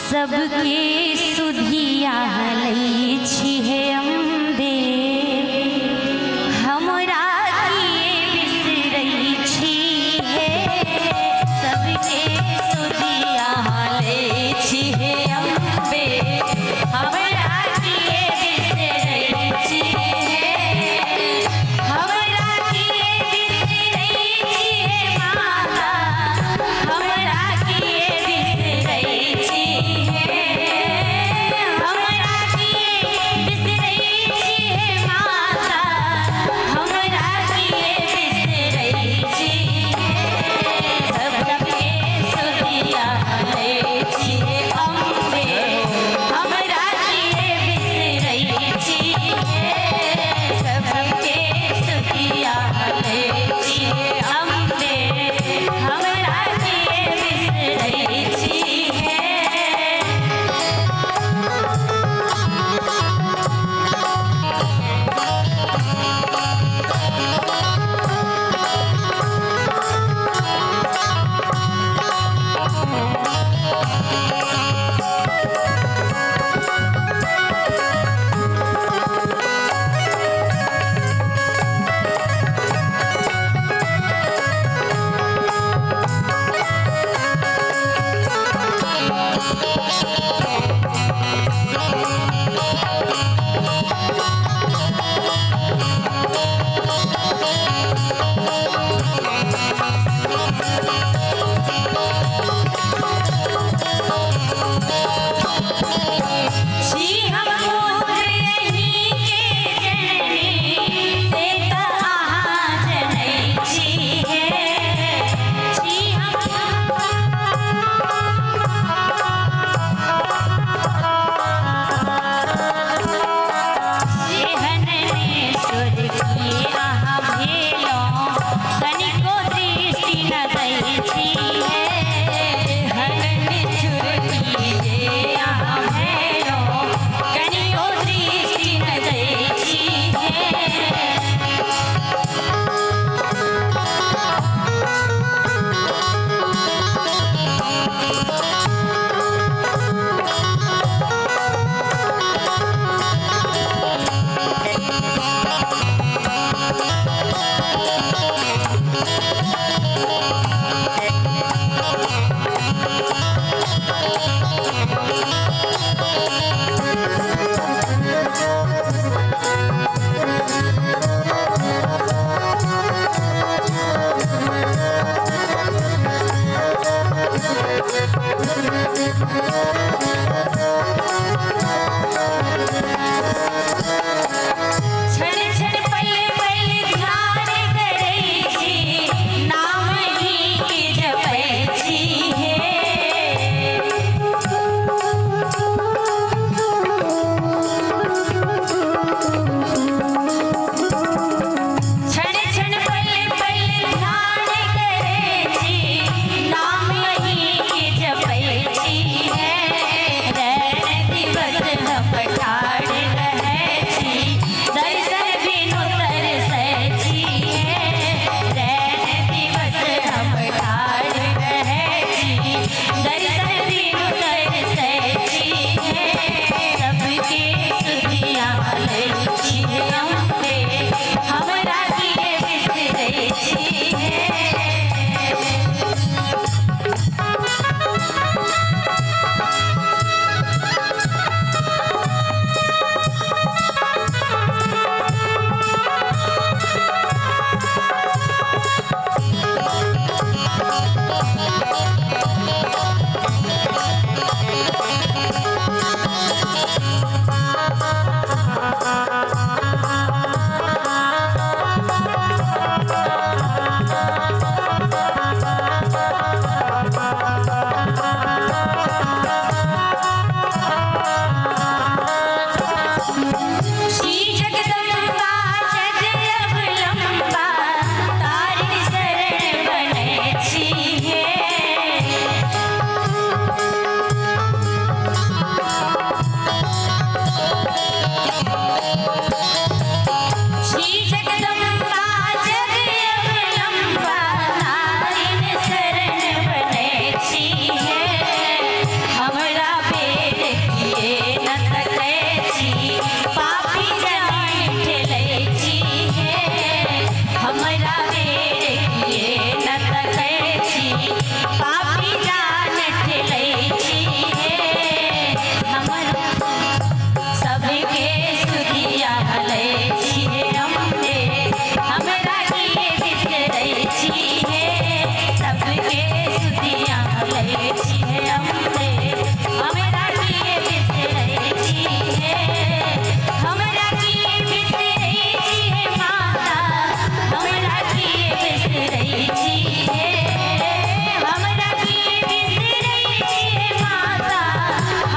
सबके सुधिया लई छिहे अम्बे हमरा किए बिसरई छिहे सबके सुधिया लई छिहे अम्बे हमरा किए बिसरई छिहे हमरा किए बिसरई छिहे माता हमरा किए बिसरई छिहे हमरा बेर किए न तकै छी पापी जान ठेलै छी हे हमरा सबके सुधिया लै छी हे अम्बे हमरा किए बिसरै छी हे सबके सुधिया लै छी हे अम्बे हमरा किए बिसरै छी हे हमरा किए बिसरै छी हे माता हमरा किए बिसरै छी हे हमरा किए बिसरै छी हे माता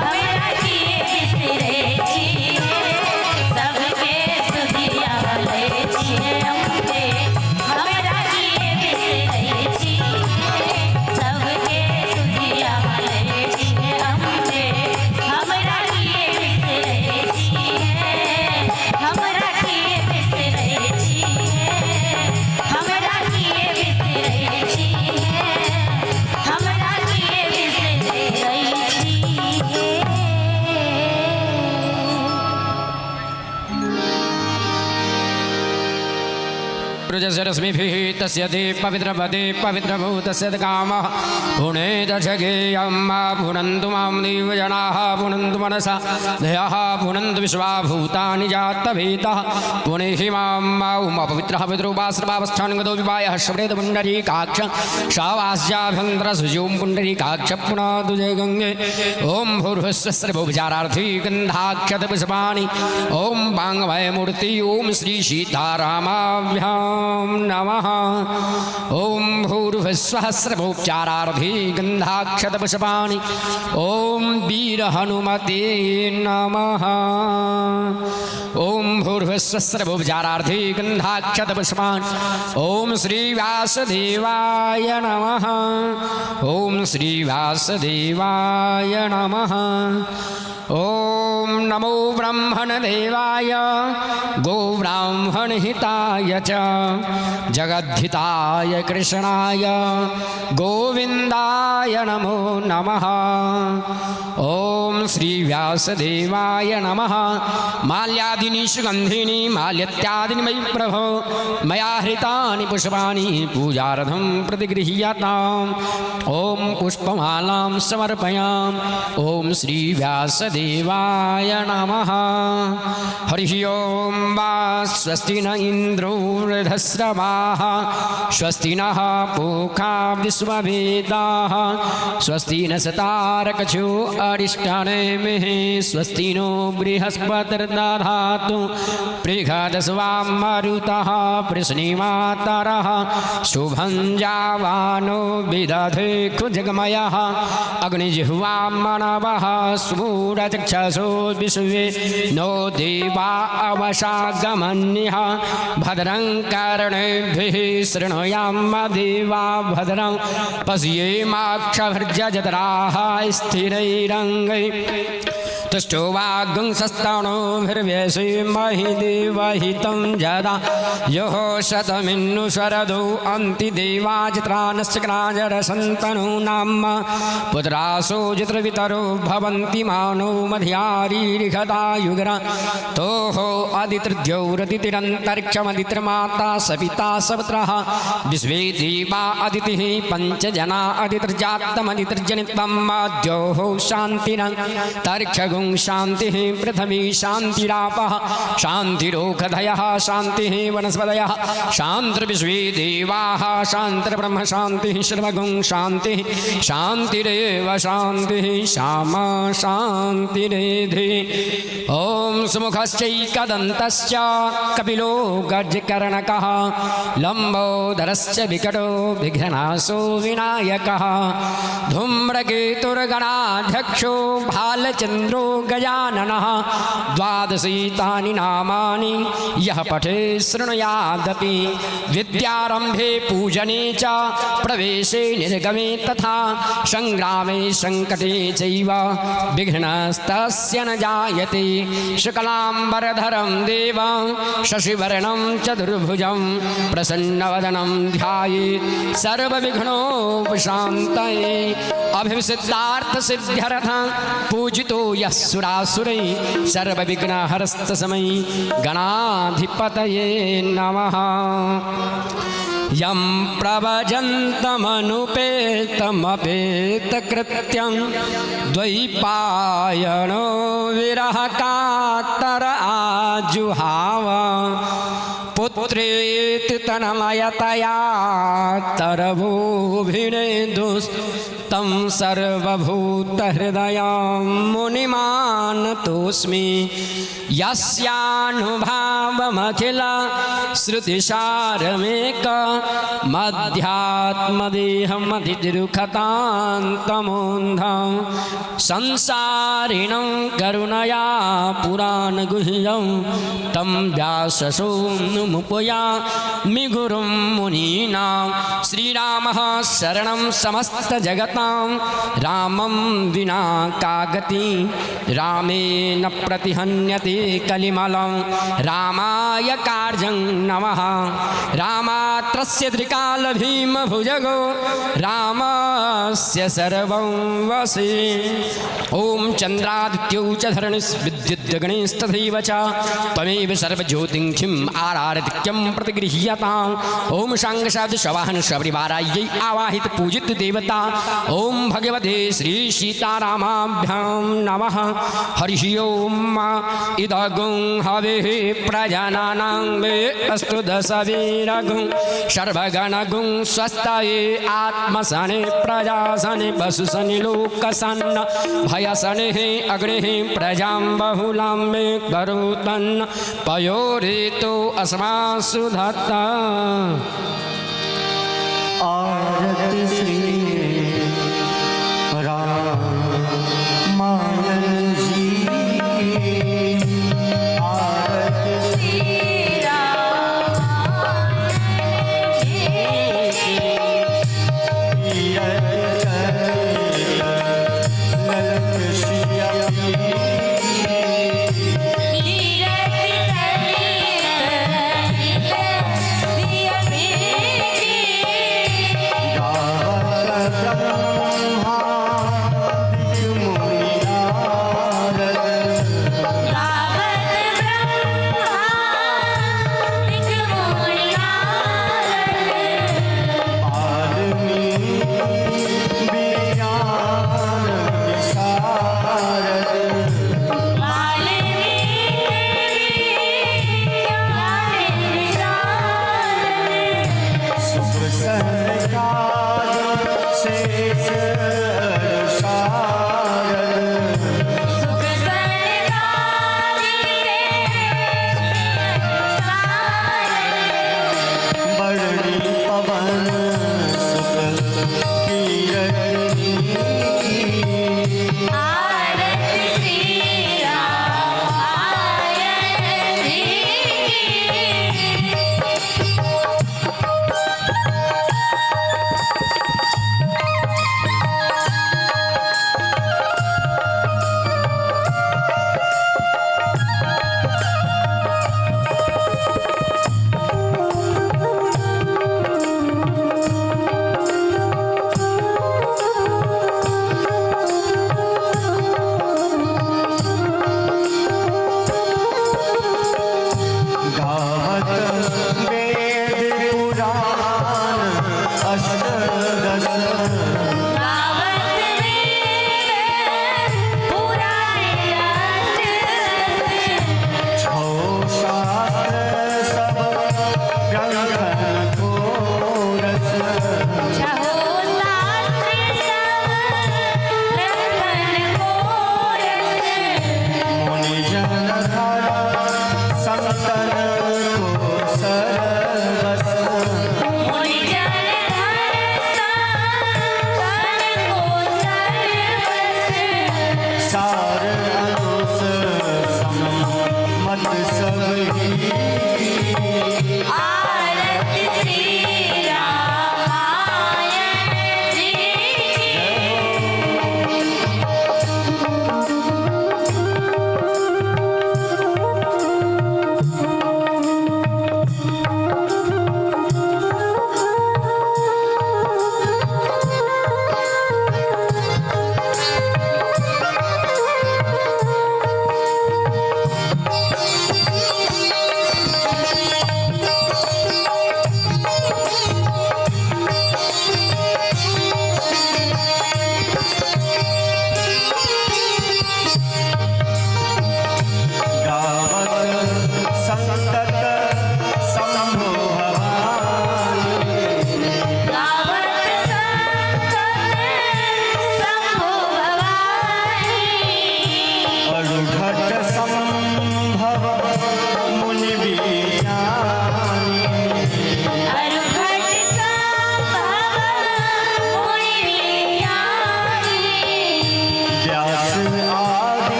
हमरा किए बिसरै छी हे सबके सुधिया लै छी हे अम्बे हमरा किए बिसरै छी हे सबके सुधिया लै छी हे अम्बे हमरा किए बिसरै छी हे हमरा किए बिसरै छी हे हमरा किए बिसरै छी हे हमरा किए बिसरै छी हे रश्मिभिः तस्य ते पवित्रपदे पवित्रभूतस्य कामः पुणेदशगेयं पुनन्तु मां देवजनाः पुनन्तु मनसा दयः पुनन्तु विश्वाभूतानि जातभीतः पुनेहि मां पवित्रः पितृपाश्रवावस्थानगतो विवायः श्वेतपुण्डरीकाक्ष शावास्याभ्यन्तरसुजों पुण्डरीकाक्ष पुनातु जय गङ्गे ॐ भूर्भुस्वस्रभुविचारार्थी गन्धाक्षतपुष्पाणि ॐ वाङ्मयमूर्ति ॐ श्री सीतारामाभ्यां नमः ॐ भूर्भुस्वस्रभुविचारार्थी गन्धाक्षतपुष्पाणि ॐ वीरहनुमते नमः ॐ भूर्भुस्वस्रभुविचारार्थी गन्धाक्षतपुष्पाणि ॐ श्रीव्यासदेवाय नमः ॐ श्रीव्यासदेवाय नमः ॐ नमो ब्रह्मणदेवाय गोब्राह्मणहिताय च जगद्धिताय कृष्णाय गोविन्दाय नमो नमः ॐ श्रीव्यासदेवाय नमः माल्यादीनि सुगन्धिनि माल्यत्यादीनि मयि प्रभो मया हृतानि पुष्पाणि पूजार्थं प्रतिगृह्यताम् ॐ पुष्पमालां समर्पयामि ॐ श्रीव्यासदेवाय नमः हरिः ॐ वा स्वस्ति न इन्द्रो वृधस्रवाः स्वस्ति नः पूषा विश्ववेदाः स्वस्ति न सतारकछो अरिष्टनेमिः स्वस्ति नो बृहस्पतिर्दधातु बृहदस्वां मरुतः पृश्निमातरः शुभं जावानो विदधे कुजगमयः अग्निजिह्वां मनवः स्फुरचक्षसो विश्वे नो देवा अवशागमन्यः भद्रं कर्णेभिः शृणुयाम देवा भद्रं पश्येमाक्षभर्जजत्राः स्थिरैरङ्गैः तुष्टो वागुंसस्तनोभिर्व्यसेमहि देवहितं जदा योः शतमिन्नु शरदो अन्ति देवाचित्रानश्चक्राजरसन्तनो नाम पुत्रासो जित्रवितरो भवन्ति मानो मध्यारीर्घदायुग्रा तोः अदितृद्यौरदितिरन्तरिक्षमदितिर्माता सविता सपुत्रः विश्वे देवा अदितिः पञ्चजना अदितिर्जातमदितिर्जनित्वं द्योः शान्तिरन्तरिक्षगुं शान्तिः पृथ्वी शान्तिरापः शान्तिरोषधयः शान्तिः वनस्पतयः शान्तिर्विश्वे देवाः शान्तिर्ब्रह्म शान्तिः सर्वगुं शान्तिः शान्तिरेव शान्तिः श्यामा शान्तिरेधि ॐ सुमुखश्चैकदन्तश्च कपिलो गजकर्णकः लम्बोदरश्च विकटो विघ्नासो विनायकः धूम्रकेतुर्गणाध्यक्षो भालचन्द्रो गजाननः द्वादशैतानि नामानि यः पठे शृणुयादपि विद्यारम्भे पूजने च प्रवेशे निर्गमे तथा संग्रामे संकटे चैव विघ्नस्तस्य न जायते शुक्लाम्बरधरं देवं शशिवर्णं चतुर्भुजं प्रसन्नवदनं ध्यायेत् सर्वविघ्नोपशान्तये अभिसिद्धार्थसिद्ध्यर्थं पूजितो यः सुरासुरै सर्वविघ्नहरस्तस्मै गणाधिपतये नमः। यं प्रभजन्तमनुपेतमपेतकृत्यं द्वैपायनो विरहकातर आजुहाव पुत्रेति तन्मयतया तरवोभिनेदुस्तं सर्वभूतहृदयं मुनिमानतोऽस्मि यस्यानुभावमखिल श्रुतिसारमेकमध्यात्मदेहमधितिरुखतान्तमोन्धं संसारिणं करुणया पुराणगुह्यं तं व्याससूनुमुपयामि गुरुं मुनीनां। श्रीरामः शरणं समस्तजगतां रामं विना का गति रामेण प्रतिहन्यते कलिमलं रामाय कार्यं नमः। रामात्रस्य त्रिकालभीमभुजगो रामस्य सर्वं वशे। ॐ चन्द्रादित्यो च धरणिर्विद्युद्गणेस्तथैव च त्वमेव सर्वज्योतिङ्क्षिम् आराधिक्यं प्रतिगृह्यताम्। ॐ शाङ्गशाब्दशवाहन शबरिवारायै आवाहित पूजित देवता ॐ भगवते श्री सीतारामाभ्यां नमः। हरिः ॐ इदगुं हविः प्रजननं मे अस्तु दशवीरगुं सर्वगणगुं स्वस्ताये आत्मसने प्रजासने वसुसने लोकसन्न भयसने अग्निः प्रजां बहुलां मे करोतन्न पयोरितो अस्मासु धत्ता। आरती श्री रामायण जी की, आरती श्री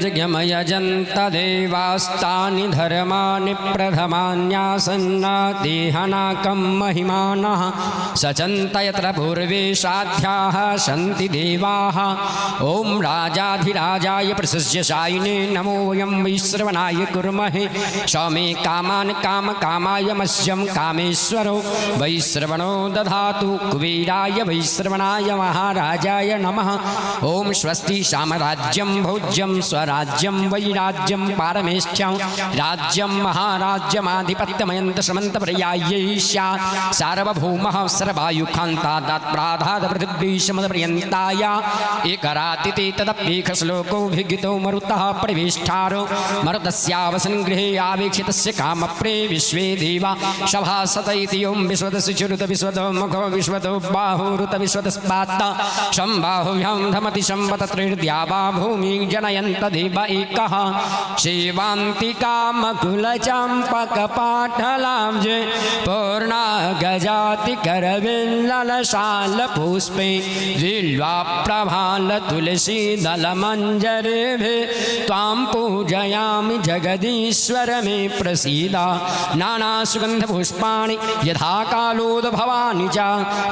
यजन्त देवास्तानि धर्माणि प्रथमान्यासन्नादेहनाकं महिमानः सचन्त यत्र पूर्वे साध्याः सन्ति देवाः ॐ राजाधिराजाय प्रसस्यशायिने नमो वयं वैश्रवणाय कुर्महे सौमे कामान् कामकामाय मह्यं कामेश्वरो वैश्रवणो दधातु कुबेराय वैश्रवणाय महाराजाय नमः ॐ स्वस्ति साम्राज्यं भोज्यं स्वराज्यं वैराज्यं पारमेष्ठ्यं राज्यं महाराज्यमाधिपत्यमयन्तशमन्तपर्यायै स्यात् सार्वभौमः सर्वायुखान्तादात्प्राधादपृथिवीशमदपर्यन्ताय एकरातिते तदप्येकश्लोकोऽभिगीतो मरुतः परिवेष्टारो मरुतस्यावसन् गृहे आवेक्षितस्य कामप्रे विश्वे देवा सभासत इति ॐ विश्वतशुचिरुत विश्वतो मुखो विश्वतो बाहुरुत विश्वतस्पात्त शम्बाहुभ्यां धमति शम्बतत्रिर्द्यावा भूमि जनयन्त देव एकः सेवान्तिकामकुलचम्पकपाटलाब्जे पूर्णा गजाति करविल्ललशालपुष्पे बिल्वाप्रभालतुलसीदलमञ्जरेभिः त्वां पूजयामि जगदीश्वर मे प्रसीद नानासुगन्धपुष्पाणि यथा कालोद्भवानि च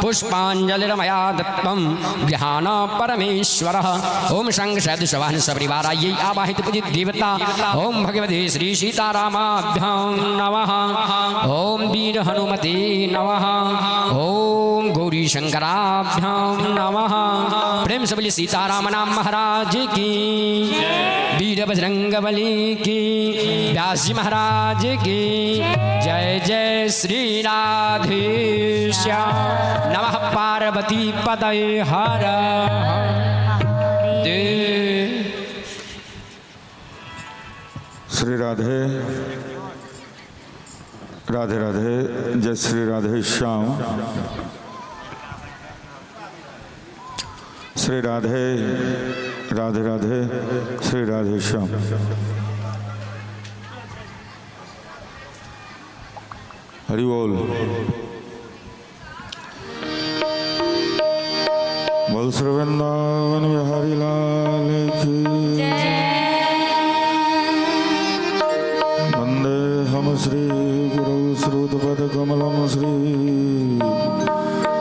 पुष्पाञ्जलिर्मया दत्तं गृहाण परमेश्वरः ॐ शङ्खसदृशवाहन सपरिवारायै आवाहित पूजित देवता ॐ भगवते श्री सीतारामाभ्यां नमः ॐ वीर हनुमते नमः ॐ गौरीशंकराभ्यां नमः प्रेम से बोलिए सीताराम नाम महाराज की वीर बजरंगबली की व्यास जी महाराज की जय जय श्री राधेश्याम नमः पार्वती पतये हर देव। श्री राधे राधे राधे जय श्री राधे श्याम श्री राधे राधे राधे श्री राधे श्याम। हरि बोल बोल श्री वृंदावन बिहारी लाल की वंदे हम श्री गुरु श्रुतपद कमलम श्री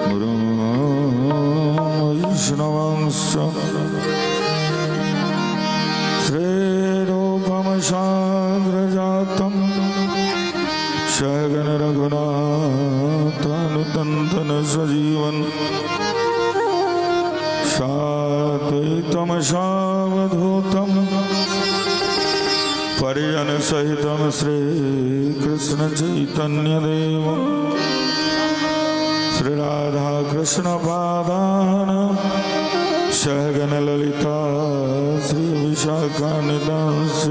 गुरु वैष्णवंश श्रीरूपम साग्रजातं शगन रघुनाथानुतंतन सजीवन साद्वैतं सावधूतं परिजन सहितं श्री कृष्ण चैतन्य देवं श्री राधा कृष्ण पादान सहगन ललिता श्री विशाखानिदास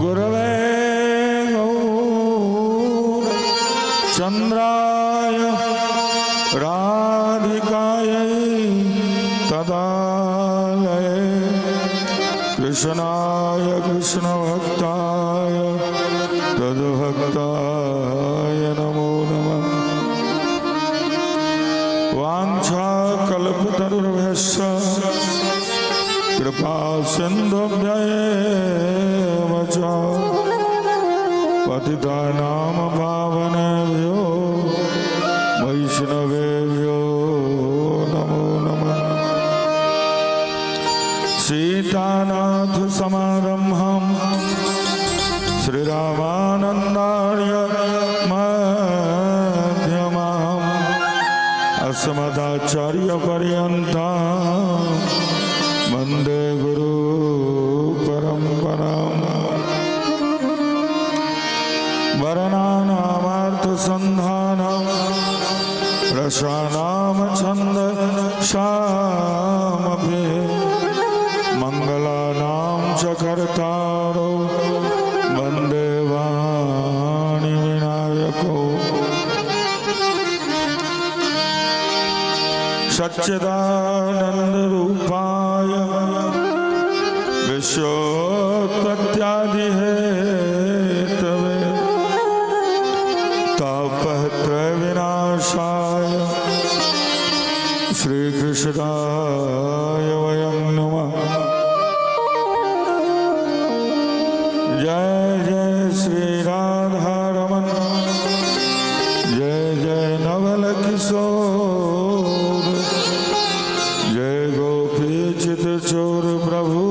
गुरवे गौर चंद्राय राधिकायै तदालये कृष्णाय कृष्णभक्ताय तद्भक्ताय नमो नमः। वाञ्छाकल्पतरुर्भ्यश्च कृपा सिन्धुभ्येव च पतितानां पावनेभ्यो वैष्णवेभ्यो नमो नमः। सीतानाथ समारम्भां श्रीरामानन्दार्य मध्यमाम् अस्मदाचार्यपर्यन्तां वन्दे गुरु परम्पराम्। वर्णानामार्थसन्धानं रसानां छन्दसामपि मङ्गलानां च कर्तारो वन्दे वाणि विनायको सच्चिदानन्दरूपाय विश्वोत्पत्त्यादिहेतवे तापत्रयविनाशाय श्रीकृष्णाय वयं नमः। नवल किशोर जय गोपी चित चोर प्रभु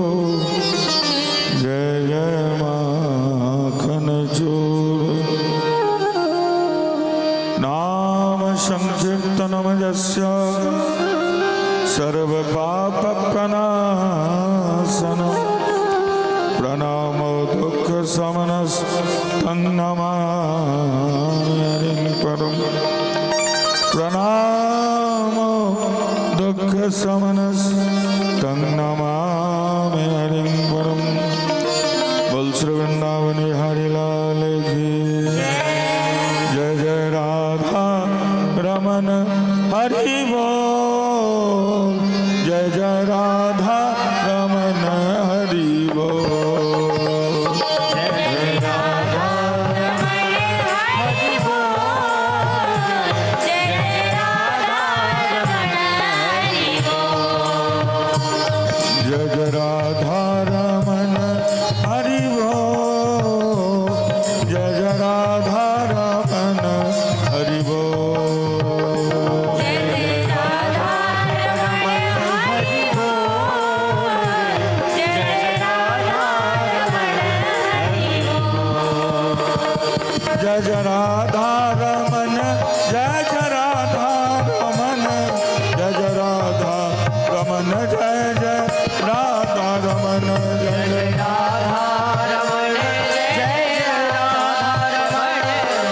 जय जय माखन चोर नाम संकीर्तनम यस्य सर्व पाप प्रणाशनम प्रणामो दुःख शमनस तं नमामि हरिं परम प्रणामो दुःख शमनस तं नमामि हरिं परम बोल श्री वृंदावन बिहारी लाल की जय जय राधा रमन हरि बोल जय जय राधा रमन हरि बोल जय जय राधा रमन हरि बोल जय जय राधा रमन हरि बोल जय जय राधा रमन जय जय राधा रमन जय जय राधा रमन जय जय राधा रमन जय जय राधा रमन जय जय राधा रमन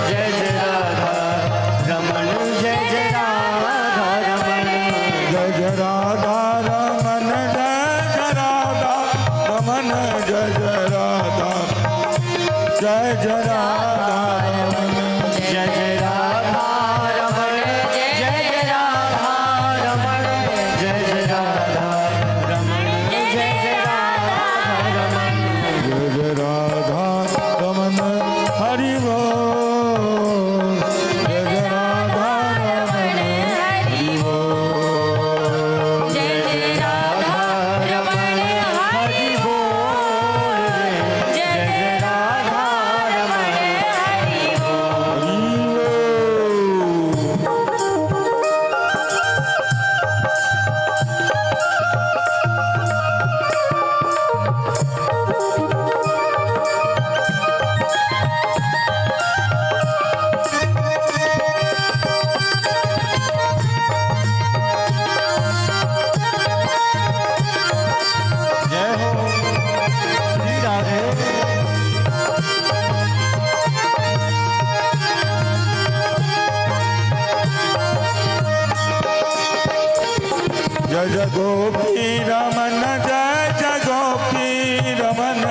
जय जय राधा रमन जय जय राधा रमन जय जय राधा रमन जय जय राधा रमन जय जय राधा जय जय राधा रमन जय जय राधा रमन जय जय राधा रमन जय जय राधा रमन जय जय राधा रमन जय जय राधा रमन हरि बोल जय जय राधा रमन हरि बोल जय जय राधा रमन हरि बोल जय जय राधा रमन हरि बोल जय हो श्री राधे जय जय गोपी रमन जय जय गोपी रमन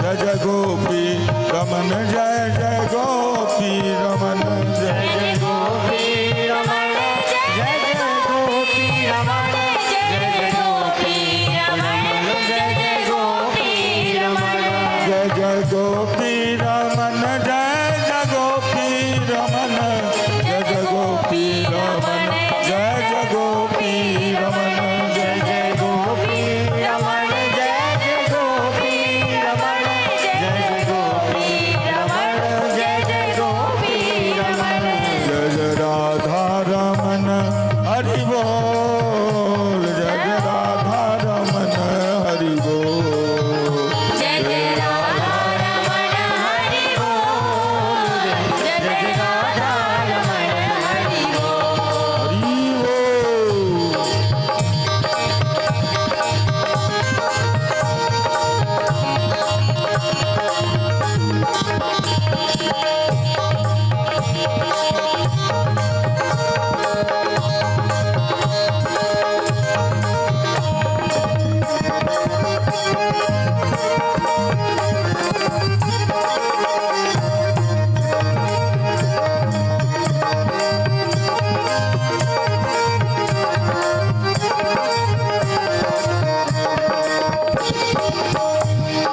जय जय गोपी रमन जय जय गोपी रमन जय जय गोपी रमन जय जय गोपी रमन जय जय गोपी रमन जय जय गोपी रमन जय जय गोपी रमन जय जय गोपी रमन जय जय गोपी रमन जय जय गोपी रमन जय जय गोपी रमन जय जय गोपी रमन जय जय गोपी रमन जय जय गोपी रमन जय जय राधा रमन हरि बोल जय जय राधा रमन हरि बोल जय जय राधा रमन हरि बोल जय जय राधा रमन हरि बोल हरि बोल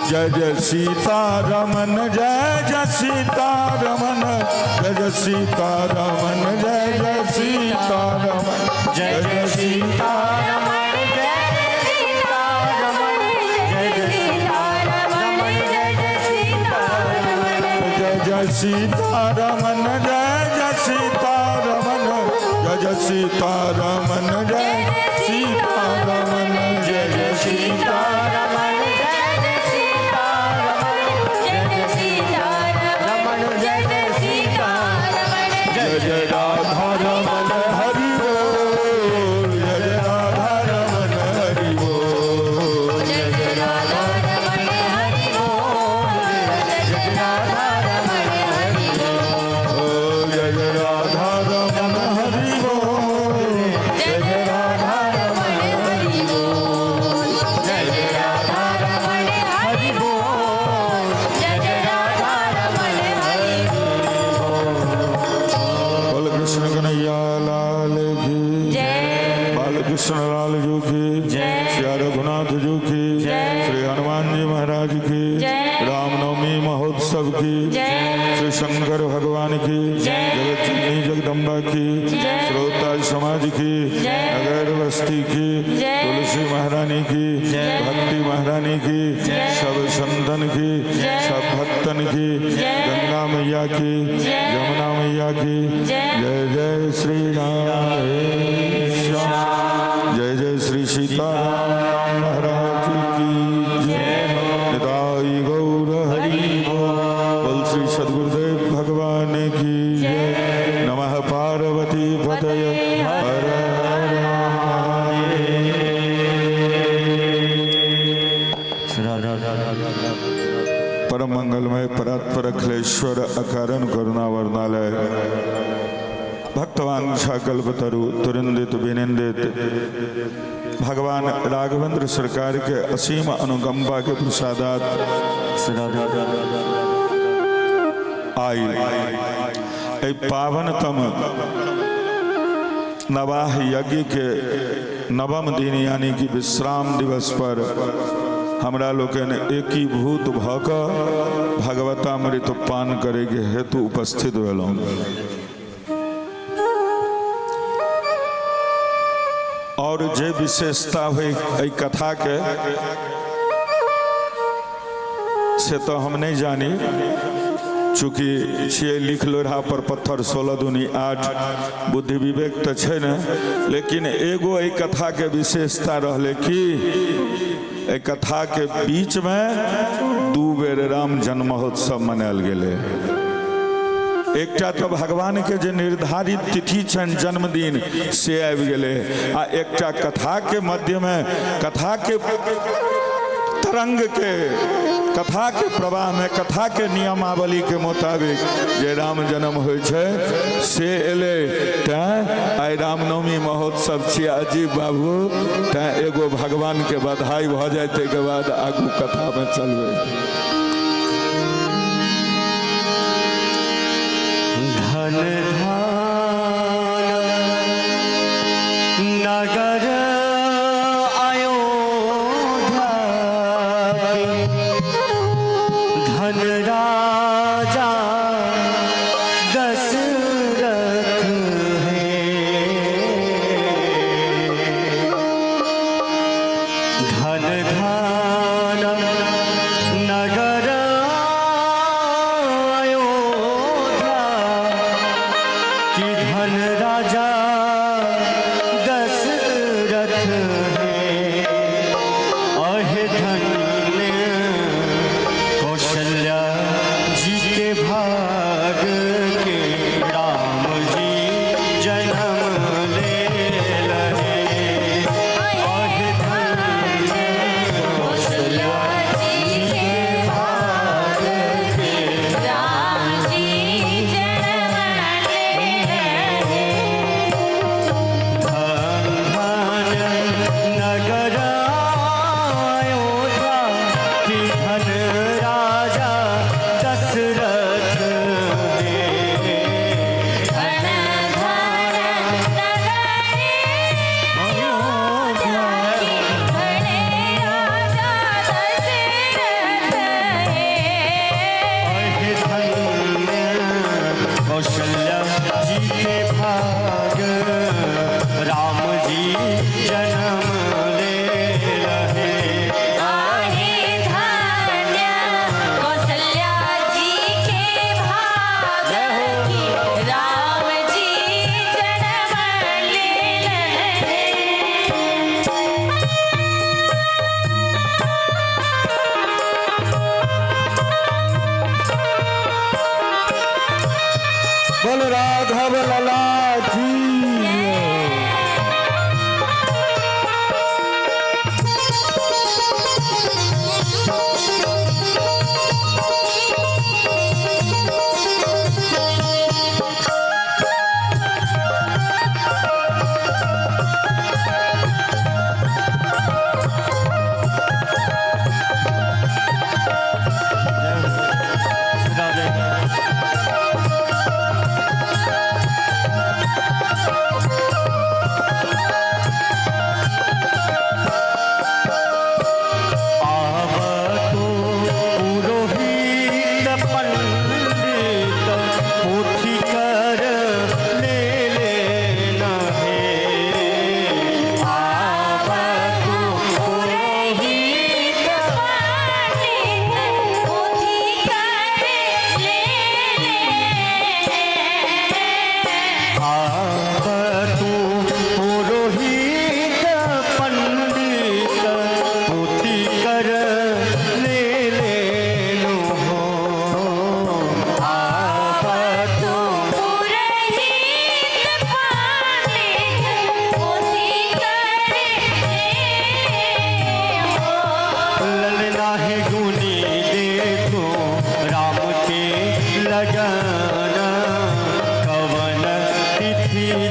जय जय सीतारमन जय जय सीतारमन जय जय सीतारमन जय जय सीतारमन जय जय सीतारमन जय जय सीतारमन जय जय सीतारमन जय जय सीतारमन जय जय सीतारमन जय जय सीतारमन जय सीतारमन जय सीतारमन जय जय सीतारमन जय जय राधा रमन हरि बोल जय जय राधा रमन हरि बोल जय जय राधा रमण हरि बोल जय जय राधा रमण हरि बोल जय जय राधा रमन हरि बोल जय जय राधा रमण हरि बोल जय जय राधा रमण हरि बोल जय जय राधा रमण हरि बोल कृष्ण कन्हैया लाल की जय बाल कृष्ण लाल जी की श्री रघुनाथ जी की श्री हनुमान जी महाराज की रामनवमी महोत्सव की श्री शंकर भगवान की जगत जननी जगदम्बा की श्रोता समाज की नगर बस्ती की तुलसी महारानी की भक्ति महारानी की सब संतन की सब भक्तन की गंगा मैया की यमुना मैया की जय जय श्री राम जय जय श्री सीताराम महाराज की जय निताई गौर हरि बोल श्री सद्गुरुदेव भगवान की जय नमः पार्वती पतये हर हर महादेव। परम मंगलमय परात्पर अखिलेश्वर अकारण करुणा वर्णालय भक्तवांछा कल्पतरु तुरिंदित विनिंदित भगवान राघवेंद्र सरकार के असीम अनुकंपा के प्रसादात आई पावनतम नवाह यज्ञ के नवम दिन यानी कि विश्राम दिवस पर हमरा लोकन एकीभूत भक भगवतामृत पान करे के हेतु उपस्थित भेलहुँ। और जे विशेषता हुई कथा के से तो हम नहीं जानी, चूँकि छिए लिख लोढ़ा पर पत्थर 16 दूनी 8 बुद्धि विवेक तो है न, लेकिन एगो एक कथा के विशेषता रहले कि एक कथा के बीच में 2 बेर राम जन्म महोत्सव मनायल गेले। एकटा तो भगवान के जे निर्धारित तिथि छन जन्मदिन से आबि गेले, आ एकटा कथा के मध्य में कथा के तरंग के कथा के प्रवाह में कथा के नियमावली के मुताबिक जे राम जन्म होइ छै से एले। तैं आइ रामनवमी महोत्सव छियै अजीब बाबू, तैं एगो भगवान के बधाई भ जाए, के बाद आगू कथा में चलबै। धन नगर अयोध्या धन राजा दशरथ है, धन नगर कि धन राजा दशरथ है, अहे धन्य कौशल्या जी के भाग के राम जी जन्म ले रहे, अहे धन्य कौशल्या जी के भाग के राम जी जन्म ले रहे।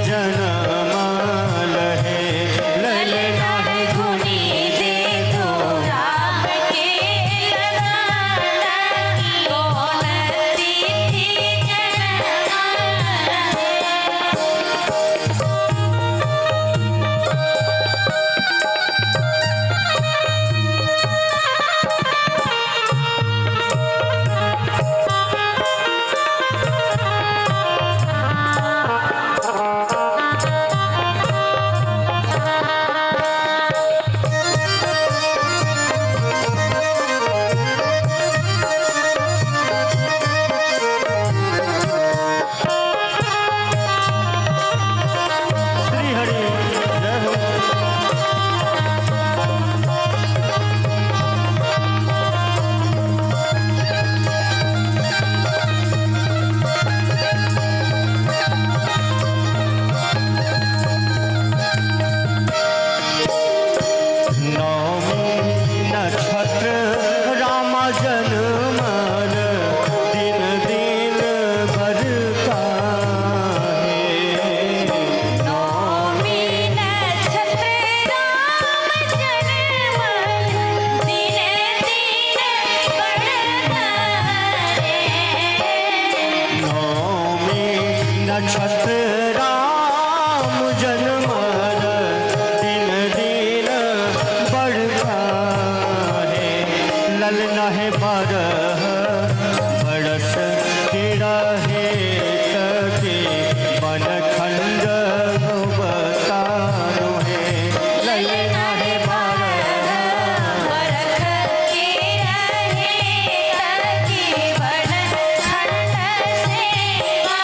जन्म लहे ललना है गुनी देखो राम के ललाना कौन तिथि जन्म श्री हरि जय हो। नौमी नक्षत्र राम जन्म दिन दिन बरका है। नौमी नक्षत्र राम जन्म दिन दिन बढ़ता है नौमी नक्षत्र राम जन्म दिन दिन बढ़ता है। ललना है बारह बरस के रहे तके बन खंड बतानो है। ललना है बारह बरख के रहे तकी बड़ खंड सेवा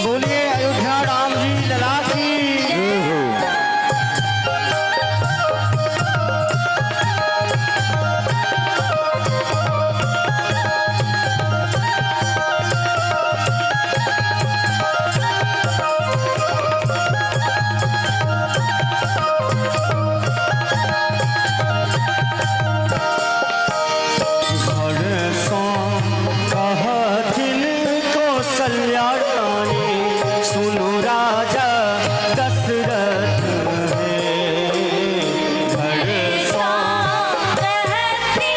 बोलिए अयोध्या राम जी लला की। घर सो कहथिन कौशल्या रानी सुनु राजा दशरथ है। घर सो कहती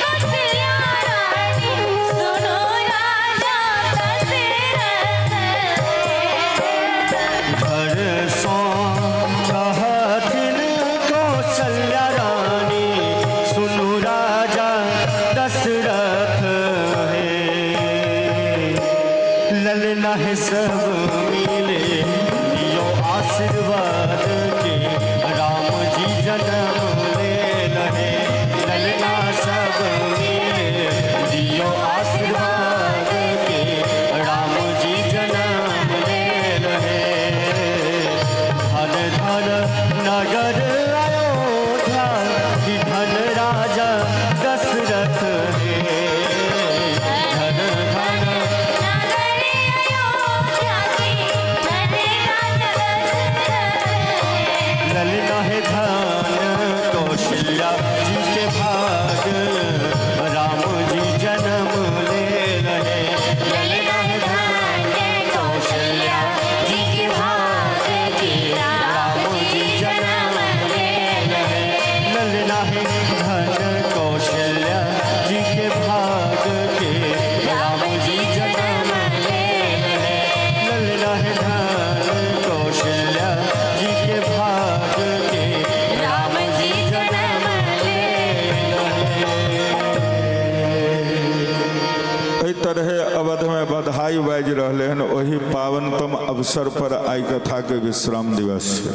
कौशल्या रानी सुनो राजा दशरथ घर सो कहथिन कौशल्या रानी सुनु राजा दशरथ है। ललना है सब मिले दियो आशीर्वाद के राम जी जन्म ले लहे। ललना सब मिले दियो आशीर्वाद के राम जी जन्म ले लहे। धन धन नगर अयोध्या की धन राजा दशरथ है। धन धन नगर अयोध्या की धन राजा दशरथ ललना है धन कौशल्या जी के भाग राम जी जन्म ले रहे। ललना है धन कौशल्या जी के भाग की राम जी जन्म ले रहे। ललना है धन कौशल्या जी के भाग के राम जी जन्म ले रहे। ललना है धन कौशल्या जी के भाग के राम जी जन्म ले एहि तरह अवध में बधाई बाजि रहले हन। वही पावनतम अवसर पर आई कथा के विश्राम दिवस है।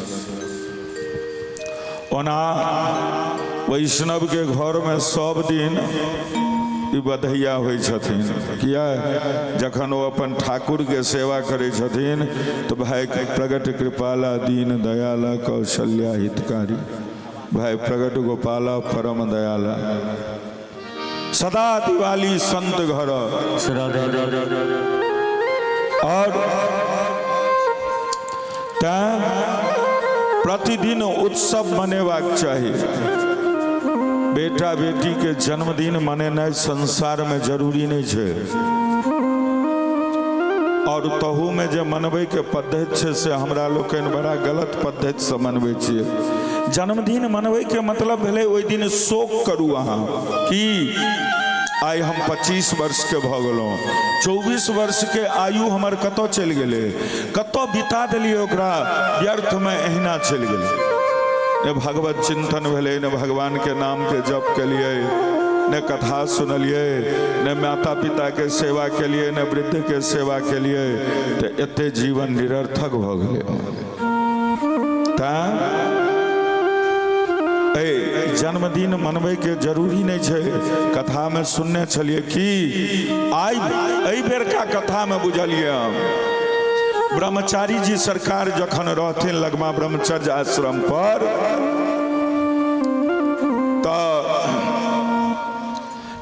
ओना वैष्णव के घर में सब दिन ई बधैया होइ छथिन। किया जखन वो अपन ठाकुर के सेवा करे छथिन तो भाई प्रगट कृपाला दीन दयाला कौशल्या हितकारी, भाई प्रगट गोपाला परम दयाला, सदा दिवाली संत घर। और प्रतिदिन उत्सव मनेबाक चाहिए। बेटा बेटी के जन्मदिन मनेनाइ संसार में जरूरी नहीं है। और तहू में जे मनबे के पद्धति है से हमरा लोकनि बड़ा गलत पद्धति से मनबे छियै। जन्मदिन मनबे के मतलब भेलै ओहि दिन शोक करू अहाँ कि आइ हम 25 वर्ष के भ गेलहुँ, 24 वर्ष के आयु हमर कतऽ चलि गेलै, कतऽ बिता देलियै ओकरा व्यर्थ में एहिना चलि गेलै। ने भगवत चिंतन भेलै, ने भगवान के नाम के जप केलिए, ने कथा सुनलिए, ने माता पिता के सेवा केलिए, ने वृद्ध के सेवा केलिए, तो एते जीवन निरर्थक भ गेलै। जन्मदिन मनबे के जरूरी नहीं है। कथा में सुनने छलिए कि आई बेर का कथा में बुझलिए हम ब्रह्मचारी जी सरकार जखन रहथिन लगमा ब्रह्मचर्य आश्रम पर, तो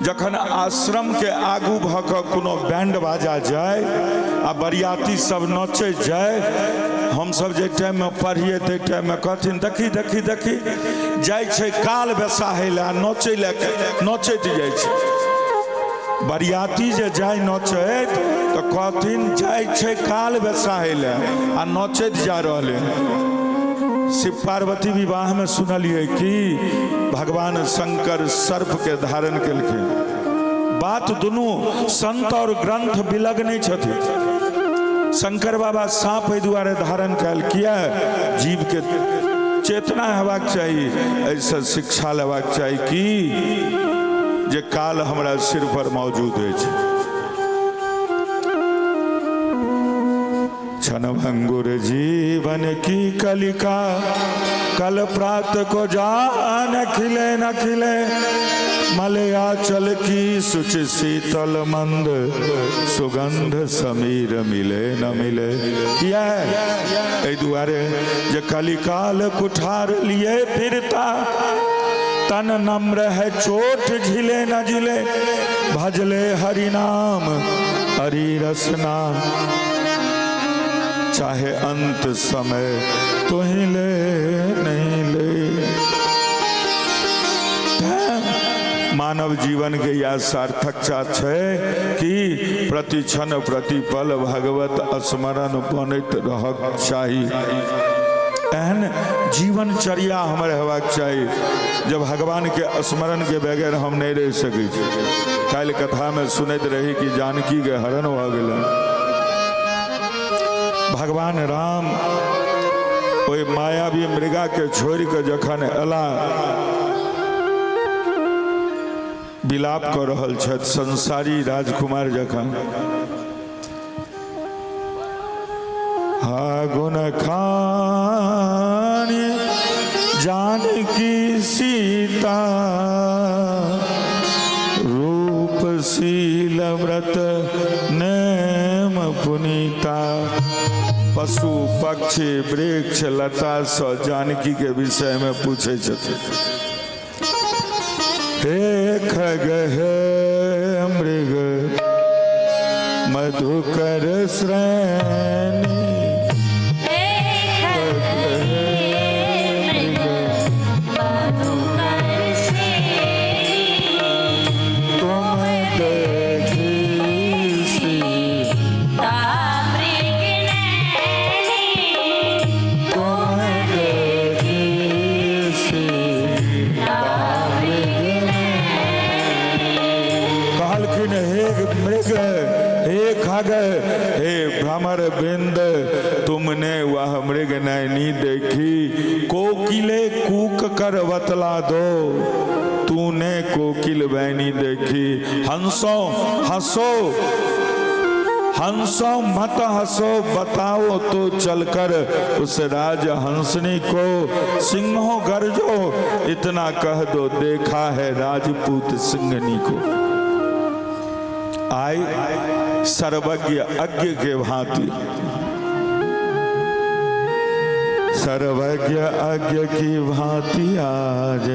जखन आश्रम के आगू भक कोनो बैंड बाजा जाए आ बरियाती सब नचे जाए, हम सब जे टाइम में पढ़िए ते टाइम में कहथिन देखी देखी देखी जाय छै काल बेसाहे ला नचे ला, नचैत जाय छै। बरियाती जे जाय नचैत तो कहथिन जाय छै काल बेसाहे ला आ नचैत जा रहले। शिव पार्वती विवाह में सुनलिए कि भगवान शंकर सर्प के धारण केलखिन। बात दुनू संत और ग्रंथ बिलग नहीं छथिन। शंकर बाबा सांप एहि दुआरे धारण कयल किया जीव के चेतना हेबाक चाहिए, ऐसा शिक्षा लेबाक चाहिए कि जे काल हमरा सिर पर मौजूद अछि। क्षणभंगुर जीवन की कलिका कल प्रात को जान खिले न खिले, मलयाचल की सुच शीतल मंद सुगंध समीर मिले न मिले। किया है दुआरे जे कलिकाल कुठार लिए फिरता, तन नम्र है चोट झिले न झिले, भजले हरि नाम हरि रसना, चाहे अंत समय तो ही ले नहीं ले। मानव जीवन के यह सार्थकता है कि प्रति क्षण प्रति पल भगवत स्मरण बनैत रहक चाहिए। एहन जीवनचर्या हमर हेबाक चाहिए जब भगवान के स्मरण के बगैर हम नहीं रह सकै छी। काल्हि कथा में सुनैत रही कि जानकी के हरण भ गेलै। भगवान राम ओहि मायावी मृगा के छोड़ के जखन अला विलाप कर रहल छथि संसारी राजकुमार जखन, हा गुण खानी जानकी सीता, रूप शील व्रत नेम पुनीता। पशु पक्षी वृक्ष लता स जानकी के विषय में पूछे छथिन। हे खग हे मृग मधुकर श्रेणी, हे भ्रमर बिंद तुमने वह मृग नैनी देखी, कोकिले कूक कर बतला दो, तूने कोकिल बैनी देखी। हंसो हंसो हंसो मत हंसो बताओ तो चलकर उस राज हंसनी को, सिंहो गर्जो इतना कह दो देखा है राजपूत सिंहनी को। आए सर्वज्ञ अज्ञ के भांति, सर्वज्ञ अज्ञ की भांति आज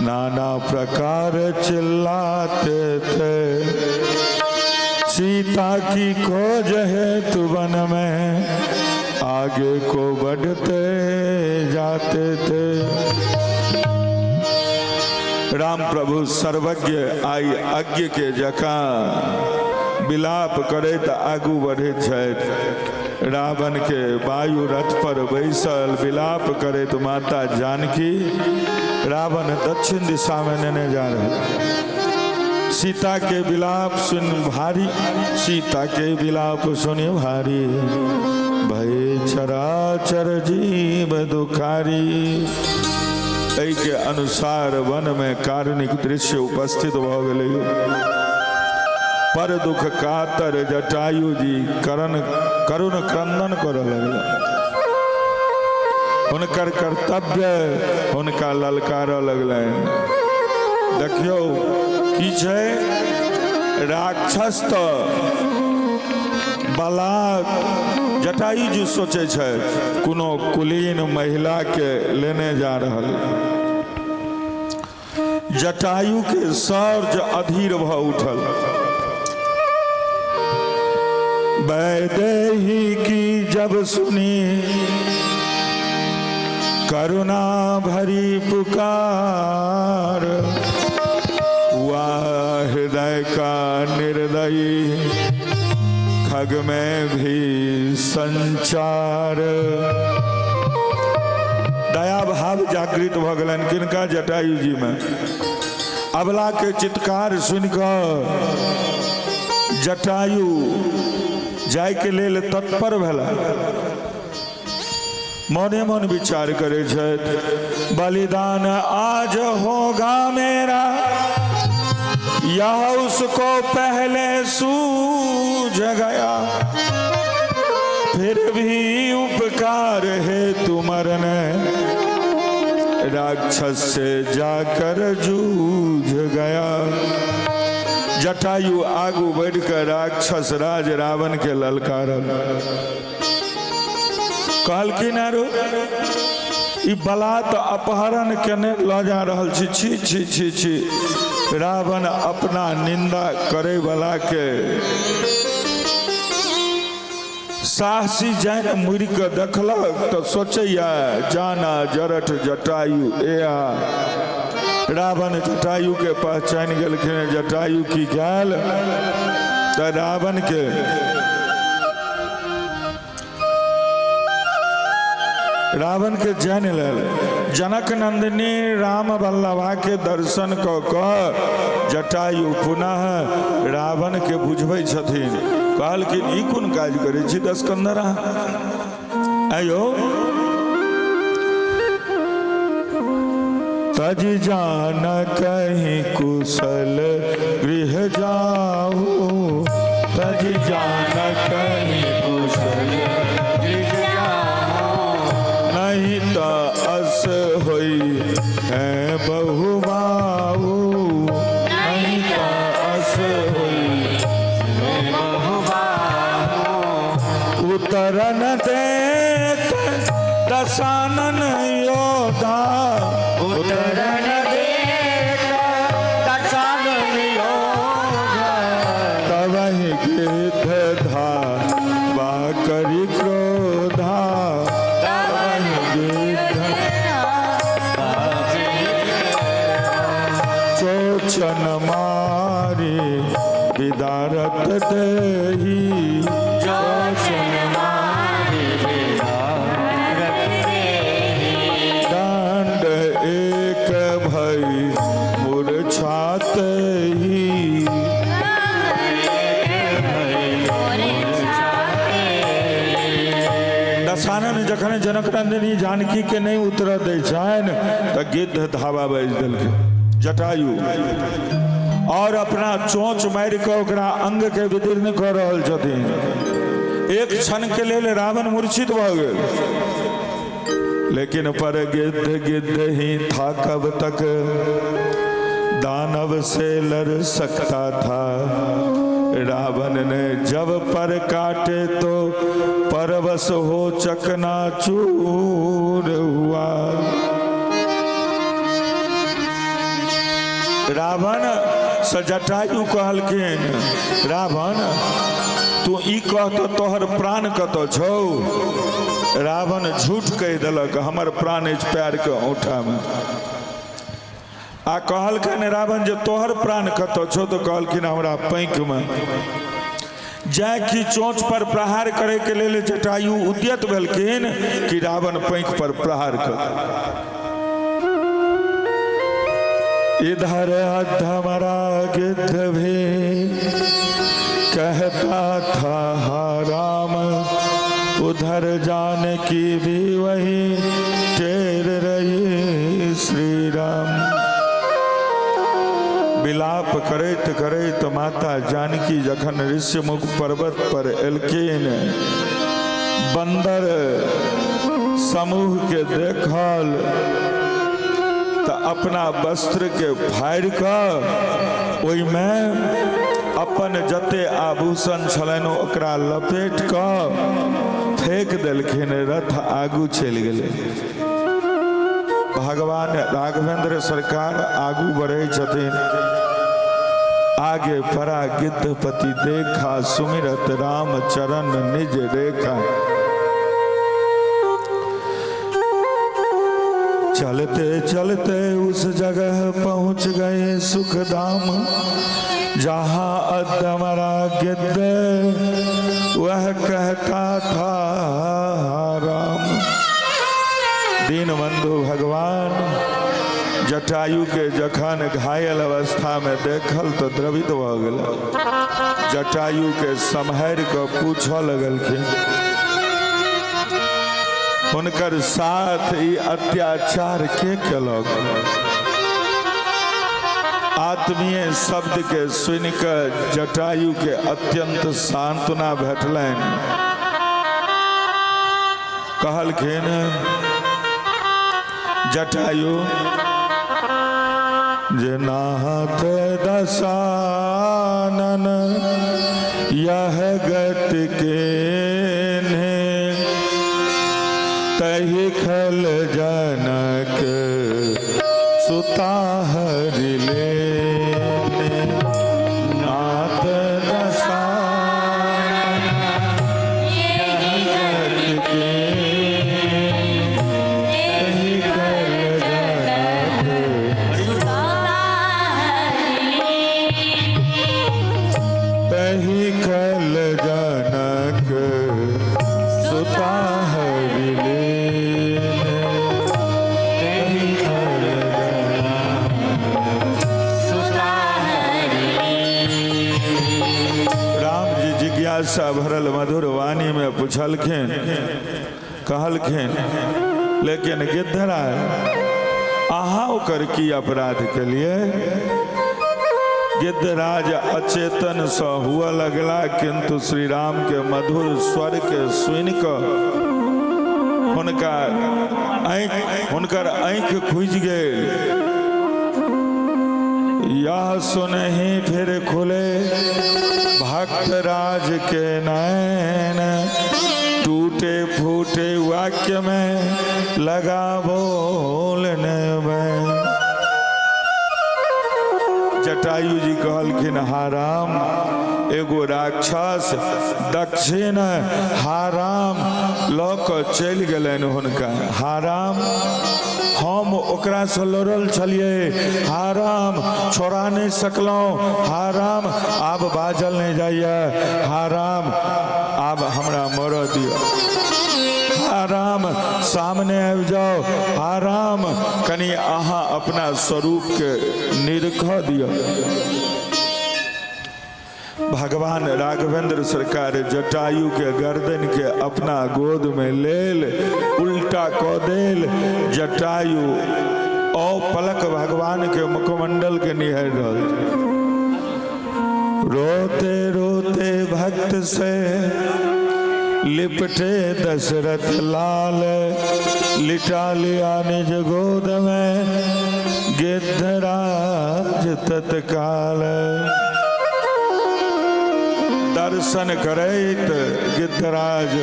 नाना प्रकार चिल्लाते थे। सीता की खोज है तु वन में आगे को बढ़ते जाते थे। राम प्रभु सर्वज्ञ आई अज्ञ के जका विलाप करे तो आगू बढ़े छथि। रावण के वायु रथ पर बैसल विलाप करे तो माता जानकी रावण दक्षिण दिशा में लेने जा रहे। सीता के विलाप सुन भारी, सीता के विलाप सुन भारी, भय चराचर जीव दुखारी। एहि के अनुसार वन में कारुणिक दृश्य उपस्थित भ गेलै। पर दुख कातर जटायु जी करुण क्रंदन करऽ लगला। हुनकर कर्तव्य हुनका ललकारऽ लगलनि। देखियौ की छै, राक्षस तो बलात् जटायु जी सोचे छै कोनो कुलीन महिला के लेने जा रहल। जटायु के सर्ज अधीर भ उठल। वैदेही की जब सुनी करुणा भरी पुकार, हुआ हृदय का निर्दयी खग में भी संचार। दया भाव जागृत भ गेलनि किनका, जटायु जी में। अबला के चित्कार सुनिकऽ जटायु जाय के लेल तत्पर भेला। मने मन विचार करे छथि, बलिदान आज होगा मेरा, यह उसको पहले सूझ गया, फिर भी उपकार है तुमरने, राक्षस से जाकर जूझ गया। जटायु आगू बढ़कर राक्षस राज रावण के ललकारल। कहलखिन आरो ई बलात् अपहरण केने ल जा रहल छी। छी छी छी छी। रावण अपना निंदा करे वाला के साहसी जान मुड़ के देखलक तो सोचैया जाना जरठ जटायु एया। रावण जटायु के पहचान गेलखिन। जटायु की गैल तो रावण के जान लेल। जनक नंदिनी राम वल्लभा के दर्शन कऽ जटायु पुनः रावण के बुझबै छथिन। कहलखिन ई कोन काज करै छी दशकंधर आयो। तज जान कहीं कुशल गृह जाओ, तज जान कहीं कुशल गृह जाओ, नहीं तो अस होई है बहुबाऊ, नहीं तो अस होई है बहुबाऊ। उतरन देत दशानन योद्धा, उतरन देत दशानन योद्धा, तवहि गिद्ध धावा करि क्रोधा, तवहि गिद्ध चोचन मारी विदारत देही, चोचन मारी विदारत देही, दंड एक भई मूर्छाते ही, दशानन जखन जनक नंदिनी जानकी के नहीं उतर दै छनि तऽ गिद्ध धावा बाजि देलकै। जटायु और अपना चोंच मारि के ओकरा अंग के विदीर्ण कऽ रहल छथिन। एक क्षण के लेल रावण मूर्छित भऽ गेल, लेकिन पर गिद्ध गिद्ध ही था कब तक दानव से लड़ सकता था। रावण ने जब पर काटे तो परवश हो चकनाचूर हुआ। रावण से जटायु कहलखिन, रावण तू ई कह तो तोहर प्राण कतऽ छौ। रावण झूठ कहि देलक, हमर प्राण अछि पैर के औंठा में। आ कहलखिन रावण जे तोहर प्राण कतऽ छौ, तो कहलखिन हमरा पैंक में। जाय कि चोंच पर प्रहार करे के लेल जटायु उद्यत भेलखिन कि रावण पैंक पर प्रहार कर। इधर अधमरा गिद्ध भी कहता था हा राम, उधर जानकी भी वही टेर रही श्री राम। विलाप करैत करैत माता जानकी जखन ऋष्यमुख पर्वत पर एलखिन, बंदर समूह के देखल तो अपना वस्त्र के फाड़ि कऽ ओहिमे अपन जते आभूषण छलनि ओकरा लपेट कऽ फेंक देलखिन। रथ आगू चलि गेलै। भगवान राघवेंद्र सरकार आगू बढ़े छथिन। आगे परा गिद्धपति देखा, सुमिरत राम चरण निज रेखा। चलते चलते उस जगह पहुंच गए सुखधाम, जहां अधमरा गिद्ध वह कहता था राम। दीनबंधु भगवान जटायु के जखन घायल अवस्था में देखल तो द्रवित भऽ गेल। जटायु के सम्हारि कऽ पूछऽ लगलखिन, हुनकर साथ ई अत्याचार के केलक। आत्मीय शब्द के सुनि कऽ जटायु के अत्यंत सांत्वना भेटलनि। कहलखिन जटायु जे नाथ दशानन यह गत के तहि खल जनक सुता हरि लेने। नाथ दशानन यह गत के तहि खल जनक, तहि खल जनक सुता हरि लेने। तहि खल राम जी जिज्ञासा भरल मधुर वाणी में पूछलखिन, कहलखिन लेकिन गिद्धराज अहाँ ओकर की अपराध के लिए। गिद्धराज अचेतन सँ हुआ लगला, किंतु श्री राम के मधुर स्वर के सुनि कऽ हुनकर आँखि खुजि गेल। यह सुनहि फिर खुले भक्त राज के नैन, टूटे फूटे वाक्य में लगा बोलने में। जटायु जी कहलखिन हा राम, एगो राक्षस दक्षिण हा राम लऽ कऽ चलि गेलनि हुनका। हा राम हम ओकरा से लड़ल छलिए, हा राम छोड़ा नहीं सकलहुँ। हा राम आब बाजल नहीं जाइए। हा राम आब हमरा मरऽ दिअ। हा राम सामने आबि जाओ। हा राम कनी अहाँ अपना स्वरूप के निरखऽ दिअ। भगवान राघवेंद्र सरकार जटायु के गर्दन के अपना गोद में लेल उल्टा कऽ देल। जटायु अपलक भगवान के मुखमंडल के निहारि रहल। रोते रोते भक्त से लिपटे दशरथ लाल, लिटा लिया निज गोद में गिद्धराज तत्काल। दर्शन करैत गिद्धराज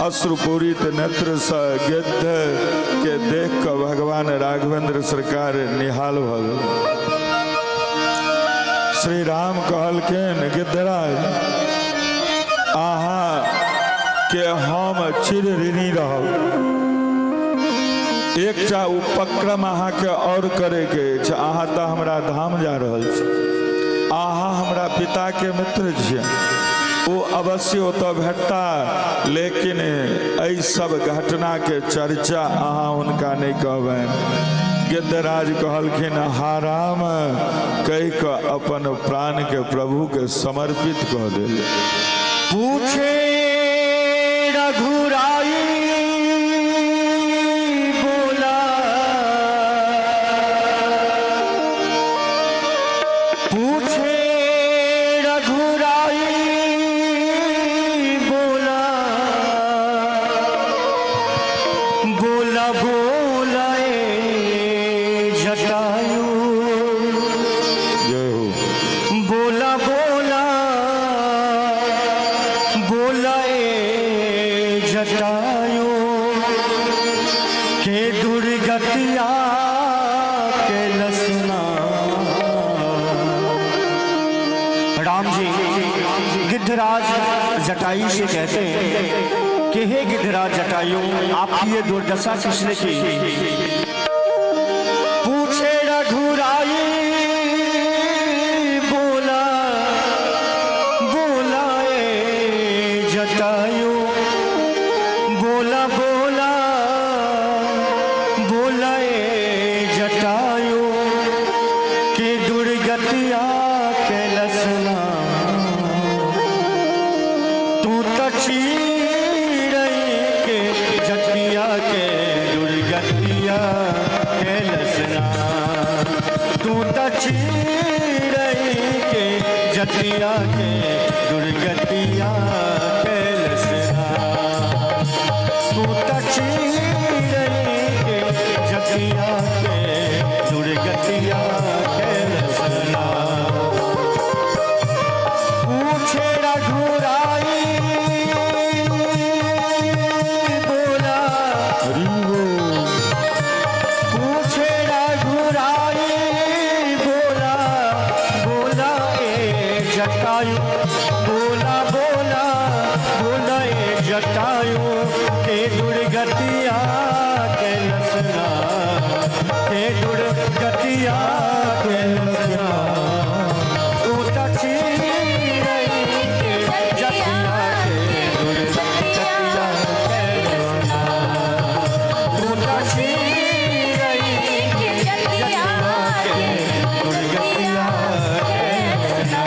अश्रुपूरित नेत्र से गिद्ध के देख कर भगवान राघवेंद्र सरकार निहाल भल। श्री राम कहलखिन गिद्धराज अहाँ के हम चिर ऋणी रहब। एकटा उपक्रम अहाँ के और करे के छै। अहाँ तो हमरा धाम जा रहल छी, अहाँ हमरा पिता के मित्र छियै, वो अवश्य ओतऽ भेटता, लेकिन एहि सब घटना के चर्चा अहाँ हुनका नहीं कहबनि। गिद्धराज कहलखिन हा राम कहि कऽ अपन प्राण के प्रभु के समर्पित कऽ देल। पूछे रघुराई बोला, पूछे रघुराई बोला, बोला बोला ए जटायु, जय हो। बोला बोला बोला ए जटायु, के दुर्गतिया के लसना। राम जी गिद्धराज जटायु से कहते हैं कि हे गिद्धराज जटायु, आपकी ये दुर्दशा किसने की? पूछे रघुराई बोला, बोला ए जटायु, बोला बोला बोला ए जटायु, कि दुर्गतिया के लसना। तू तो चीरई के जटिया के दुर्गतिया के लसना। तू तो चीरई के जटिया के दुर्गतिया के लसना। तू तो चीरई के जटिया के दुर्गतिया के लसना। पूछे रघुराई बोला, हरि बोल। पूछे रघुराई बोला, बोला ए जटायु, बोला बोला बोला ए जटायु, के दुर्गतिया के लसना, के दुर्गतिया के लसना। तू तो चीरई के जटिया के दुर्गतिया के लसना। तू तो चीरई के जटिया के दुर्गतिया के लसना।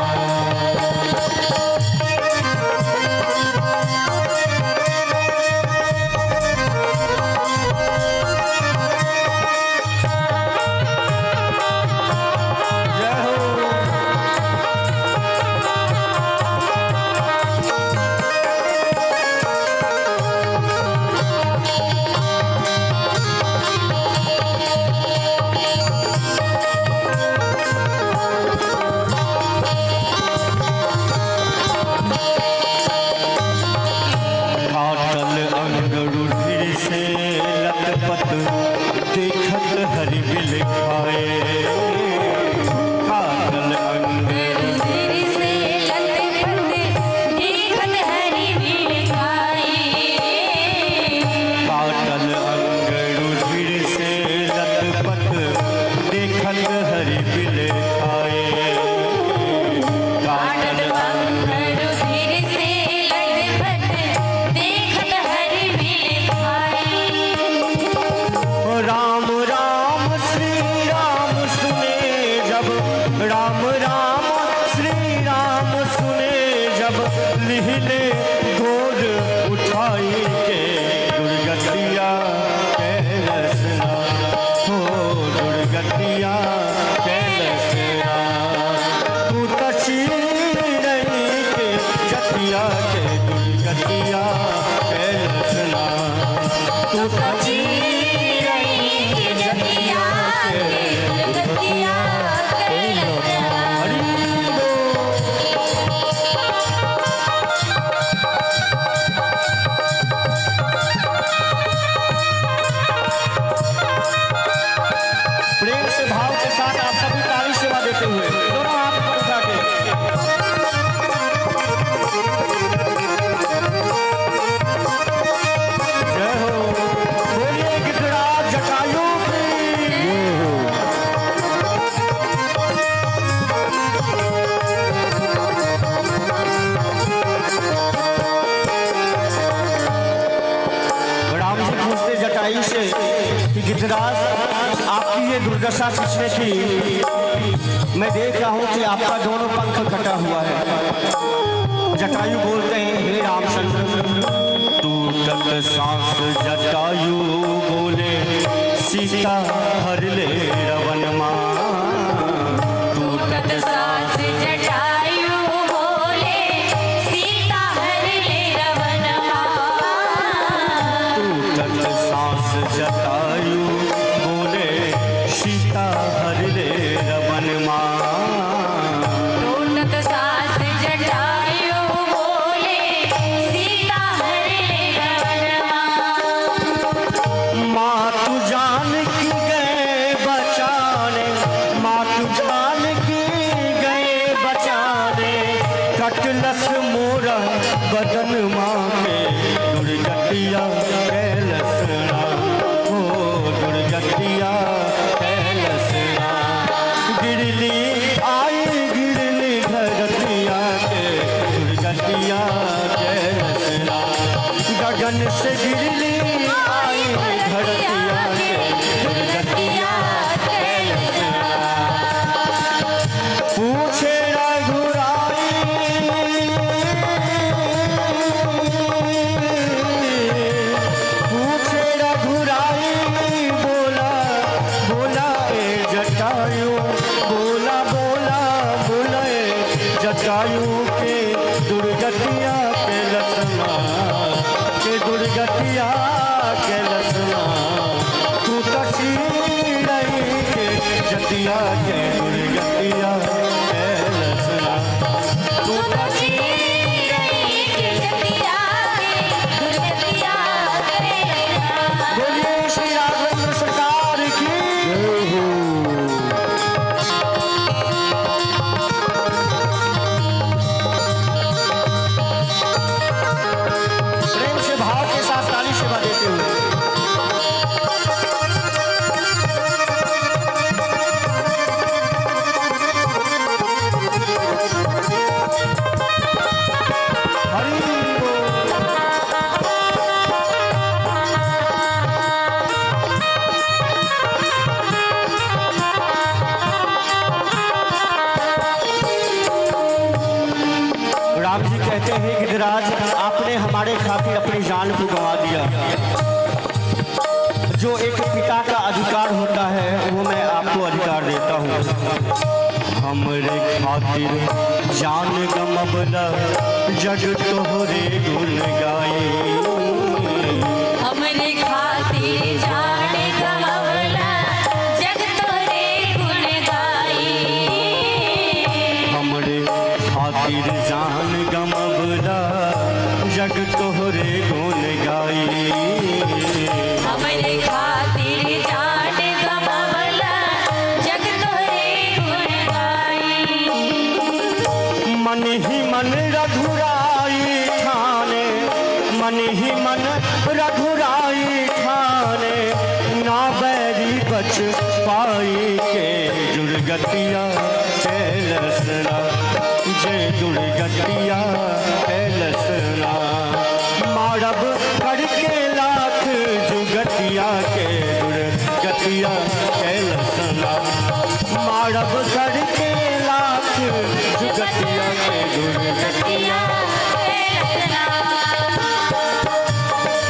जय हो। फाटल अंग रुधिर से लथपथ, देखत हरि बिल खाए। फाटल अंग रुधिर से लथपथ, देखत हरि बिल खाए। फाटल अंग रुधिर से लथपथ, देखत हरि बिल खाए। पाटल अंग रुधिर से लथपथ, देखत हरि बिल खाए। राम राम श्री राम सुने जब, राम राम श्री राम सुने जब, लिहले गोद उठाई के दुर्गतिया के लसना। हो दुर्गतिया के लसना। तू तो चीर गिरिराज, आपकी ये दुर्दशा किसने की? मैं देख रहा हूँ कि आपका दोनों पंख कटा हुआ है। जटायु बोलते हैं, हे रामचंद्र, टूटत सांस जटायु बोले, सीता हर ले रवन मां। टूटत सांस जटायु बोले, सीता हर ले रवन मां। टूटत सांस जटायु बोले, सीता हर ले रवन मां। टूटत सांस जटायु बोले, सीता हर ले रवन मां। माँ तू जान की गए बचाने, माँ तू जान की गए बचाने, कटलस मोरा बदन माँ के दुर्गतिया कैलसना, हो दुर्गतिया कैलसना। गिरली आई गिरली धरतिया के दुर्गतिया कैलसना। गगन से गिरली आई धरतिया के दुर्गतिया कैलसना। पूछे रघुराई, पूछे रघुराई, बोला बोला ए जटायु, बोला बोला बोला ए जटायु के दुर्गतिया कैलसना, के दुर्गतिया कैलसना। तू तकी रही के जतिया के दुर्गतिया कैलसना। तू तकी रही के जतिया के दुर्गतिया कैलसना। बोलिए श्री राघवेंद्र सरकार की। प्रेम से भाव के साथ ताली सेवा देते हुए हरि बोल। राम जी कहते हैं, गिरिराज, आपने हमारे खातिर अपनी जान को गंवा दिया। जो एक पिता का अधिकार होता है वो मैं आपको अधिकार देता हूँ। हमरे खातिर जान गमबला, जग तोहरे गुण गाए। हमरे खातिर जान गवला, जग तोरे गुण गाई। हमरे खातिर जान गमबला, जग तोहरे गुण गाई। हमरे खातिर जान गवला, जग तोरे गुण गाई। मन ही मन रघुराई ठाने, मन ही मन रघुराई ठाने, ना बैरी बच पाई के दुर्गतिया कैलसना, जय दुर्गतिया कैलसना। मारब करके लाख जुगतिया के दुर्गतिया कैलसना। मारब करके लाख जुगतिया के दुर्गतिया। कैलसना।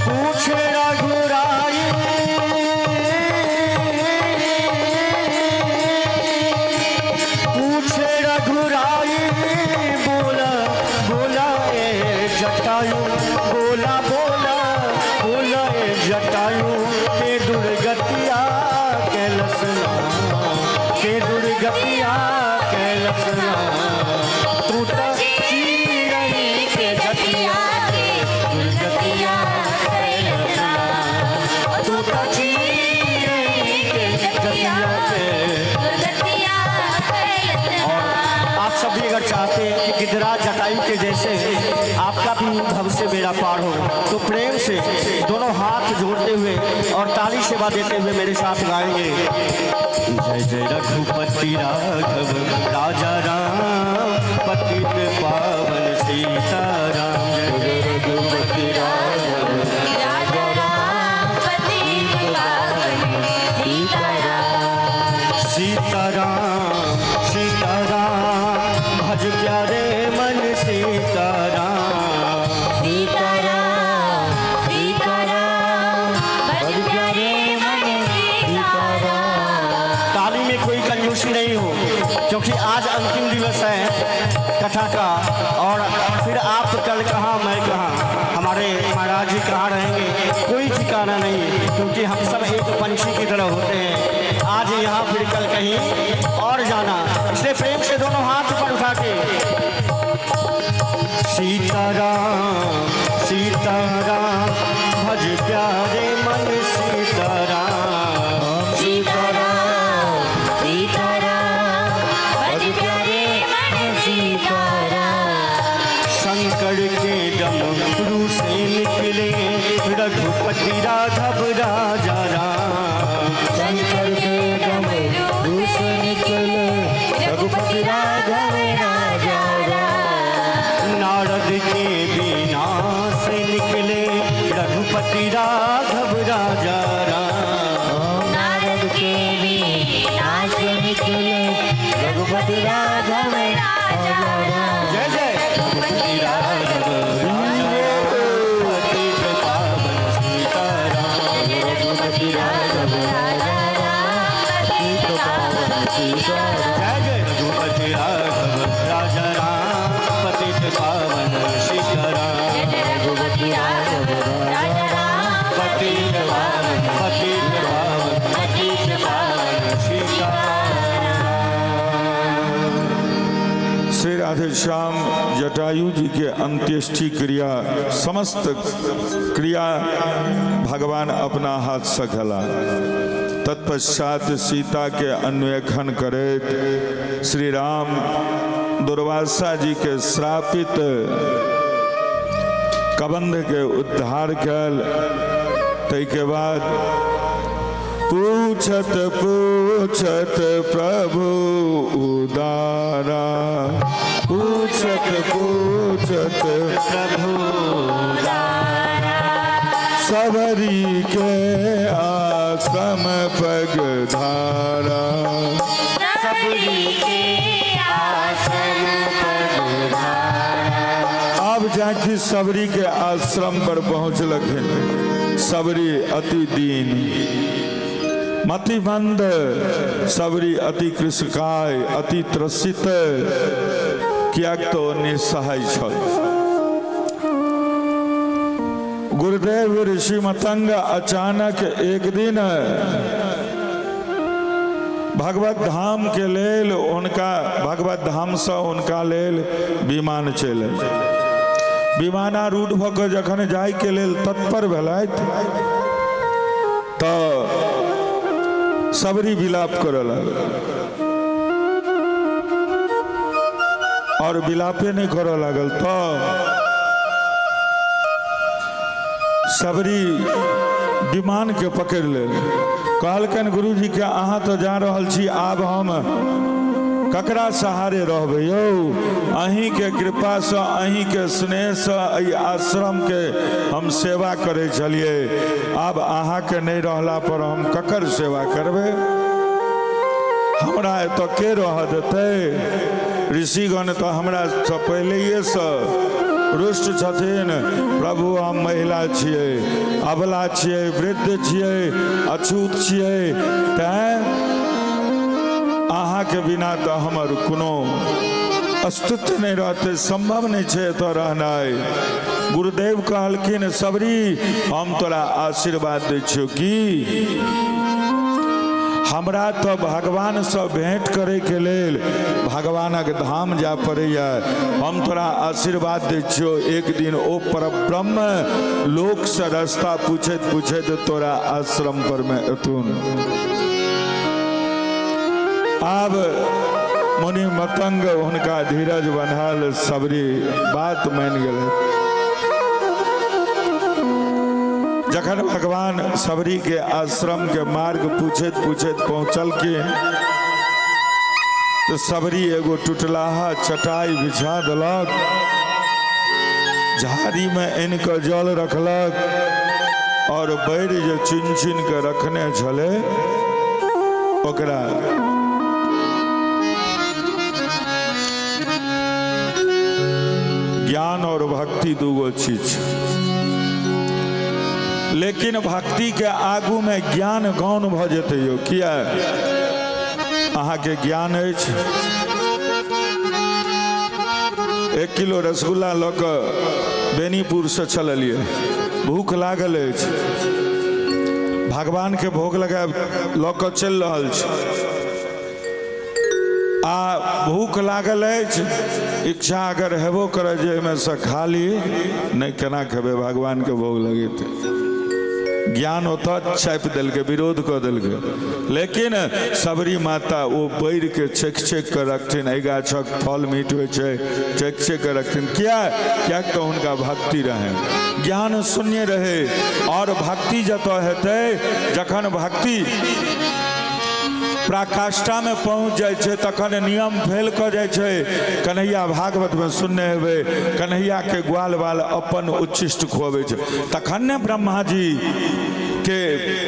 पूछे रघुराई, पूछे रघुराई, बोला बोला ए जटायु, बोला बोला बोला ए जटायु के दुर्गतिया कैलसना, के दुर्गतिया कैलसना। तू तकी रही के जतिया के दुर्गतिया कैलसना। तू तकी रही के जतिया के। दुर्गतिया कैलसना। और आप सभी अगर चाहते हैं कि गिरिराज जटायु के जैसे आपका भी भविष्य बेड़ा पार हो, तो प्रेम से दोनों हाथ जोड़ते हुए और ताली सेवा देते हुए मेरे साथ गाएंगे। जय जय रघुपति राघव राजा राम, पतित पावन सीताराम। जय रघुपति राघव राजा राम, पतित पावन भज प्यारे मन सीताराम। सीताराम सीताराम भज प्यारे मन सीताराम। ताली में कोई कंजूसी नहीं हो, क्योंकि आज अंतिम दिवस है कथा का। और फिर आप कल कहाँ मैं कहाँ, हमारे महाराज जी कहाँ रहेंगे, कोई ठिकाना नहीं, क्योंकि हम सब एक पंछी की तरह होते हैं। आज यहाँ फिर कल कहीं और जाना, इसलिए प्रेम से दोनों हाथ ऊपर उठा के सीताराम सीताराम भज प्यारे मन सीताराम। सीताराम सीताराम भज प्यारे मन सीताराम। शंकर के डमरू से निकले रघुपति राघव राजा राम। शंकर के डमरू से निकले रघुपति राघव राजा राम। नारद के बीना से निकले रघुपति राघव राजा राम। नारद के बीना से निकले रघुपति राघव राजा राम। जय जय रघुपति राघव पतित पावन सीताराम। रघुपति राघव राजा राम पतित पावन सीताराम। जय जय रघुपति राघव राजा राम पतित पावन सीताराम। जय रघुपति राघव राजा राम पतित पावन सीताराम। श्री राधे श्याम जटायु जी के अंत्येष्टि क्रिया समस्त क्रिया भगवान अपना हाथ से कला। तत्पश्चात सीता के अन्वेषण करे श्री राम दुर्वासा जी के श्रापित कबंध के उद्धार कल। तै के बाद पूछत पूछत प्रभु उदारा, पूछत पूछत प्रभु सबरी के आश्रम पग धारा। सबरी के आश्रम पग धारा। अब जाके सबरी के आश्रम पर पहुंचलखिन। सबरी अति दीन मतिमंद, सबरी अति कृषकाय, अति त्रसित, कियाक तो निसहाय छल। गुरुदेव ऋषि मतंग अचानक एक दिन भगवत धाम के लेल उनका भगवत धाम से उनका लेल विमान चले। विमानारूढ़ भऽ कऽ जखन जाय के लेल तत्पर भेलथि तऽ सबरी विलाप करऽ लागल। और विलापे नहीं करऽ लागल तऽ सबरी विमान के पकड़ लेल। कहलकन गुरुजी के अहाँ तो जा रहल छी, आब हम ककरा सहारे रहबै यौ? अहीं के कृपा से, अहीं के स्नेह से एहि आश्रम के हम सेवा करे छलिए। आब अहाँ के नहीं रहला पर हम ककर सेवा करबै? हमरा एतऽ के रह देतै? ऋषिगण तो हमरा से पहिलेये से रुष्ट छथिन। प्रभु हम महिला छियै, अबला छियै, वृद्ध छियै, अछूत छियै, तैं अहाँ के बिना तो हमर कोनो अस्तित्व नहीं रहते, संभव नहीं छे तो रहनाइ। गुरुदेव कहलखिन सबरी हम तोरा आशीर्वाद दै छियौ कि हमरा तो भगवान से भेंट करे के लेल भगवानक धाम जा पड़ैया। हम तोरा आशीर्वाद दै छियौ, एक दिन ओ परब्रह्म लोक से रास्ता पूछैत पूछैत तोरा आश्रम पर में एथुन। आब मुनि मतंग हुनका धीरज बन्हाल, सबरी बात मान गेल। जखन भगवान सबरी के आश्रम के मार्ग पूछैत पूछैत पहुँचल के तो सबरी एगो टुटलाहा चटाई बिछा देलक, झाड़ी में इनके जल रखलक और बैर जो चुन चुन के रखने छले ओकरा और भक्ति दूगो चीज, लेकिन भक्ति के आगू में ज्ञान गौन भ जेतै यौ। किया अहाँ के ज्ञान अछि, 1 किलो रसगुल्ला लऽ कऽ बेनीपुर से चललिए, भूख लागल अछि, भगवान के भोग लगा लऽ कऽ चलि रहल छी, आ भूख लागल अछि, इच्छा अगर हेबो करे जे एहिमे से खा ली, नहीं केना खेबै, भगवान के भोग लगेतै। ज्ञान ओतऽ छापि देलकै, विरोध कऽ देलकै। लेकिन सबरी माता ओ बैर के चेक के रखथिन, एहि गाछक फल मीठ होइ छै, चेक के रखथिन। क्या तो हुनका भक्ति रहे, ज्ञान शून्य रहे। और भक्ति जतऽ हेतै, जखन भक्ति पराकाष्ठा में पहुँच जाए छे, तखन नियम फेल क जाए छे। कन्हैया भागवत में सुनने हेबै, कन्हैया के ग्वाल बाल अपन उच्छिष्ट खुआबै छे, तखन ने ब्रह्मा जी के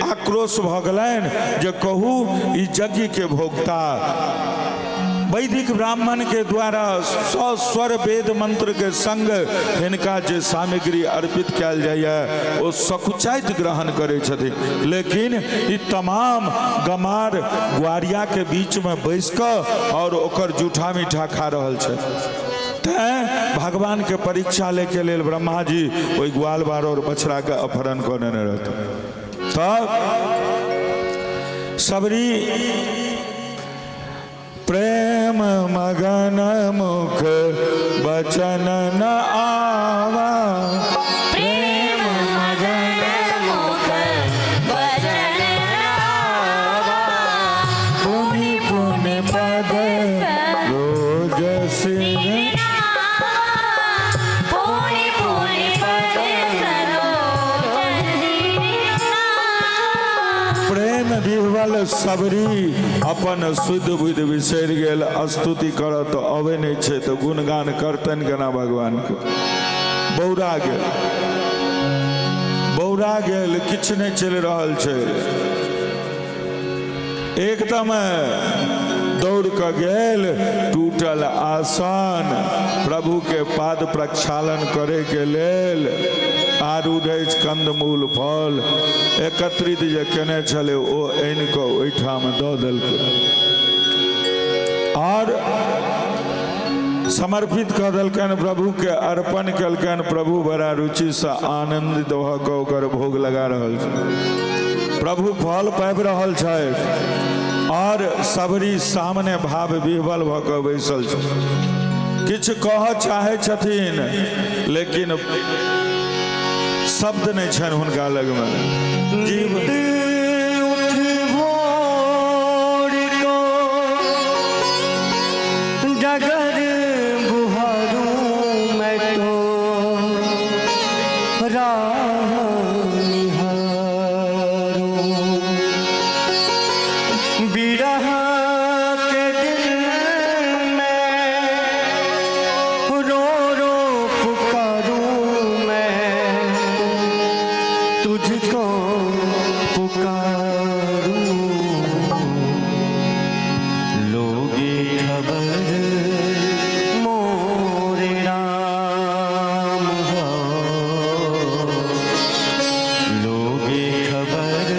आक्रोश भ गेलनि जे कहू ई यज्ञ के भोक्ता वैदिक ब्राह्मण के द्वारा स्वर वेद मंत्र के संग हिनका जे सामग्री अर्पित कयल जाइए ओ सकुचाइत ग्रहण करे छथिन। लेकिन ई तमाम गमार ग्वारिया के बीच में बैस कऽ और ओकर जूठा मीठा खा रहल छै। तैं भगवान के परीक्षा लेके लेल ब्रह्मा जी ओहि ग्वाल बार और बछड़ा के अपहरण कऽ देने रहथिन। तब सबरी प्रेम मगन मुख बचन न आवा, प्रेम मगन मुख बचन आवा, पुनि पुनि पद रोज सिर, पूरी पूरी पद सरोज सिरना। प्रेम विह्वल सबरी अपन शुद्ध बुद्धि बिसरि गेल, स्तुति करत अबै नहीं छै तो गुणगान करतन केना भगवान के। बौरा गेल किछु नहीं चलि रहल छै, एकदम दौड़ के गेल, टूटल आसन प्रभु के पाद प्रक्षालन करे के लेल आरूढ़ अछि, कंदमूल फल एकत्रित जे केने छले ओ आनि कऽ ओहिठाम दऽ देलकै और समर्पित कऽ देलकनि, प्रभु के अर्पण केलकनि। प्रभु बड़ा रुचि से आनंदित भऽ कऽ ओकर भोग लगा रहल छै, प्रभु फल पाबि रहल छथि और सबरी सामने भाव विह्वल भऽ कऽ बैसल छै। किछु कहऽ चाहै छथिन लेकिन शब्द नहीं छनि हुनका लग में। जीव जगर बुहारू मैं तो राह निहारूं, बिरह के दिल में रो रो पुकारूं मैं, तुझको पुकारूं, लोगे खबर मोरे राम हो, लोगे खबर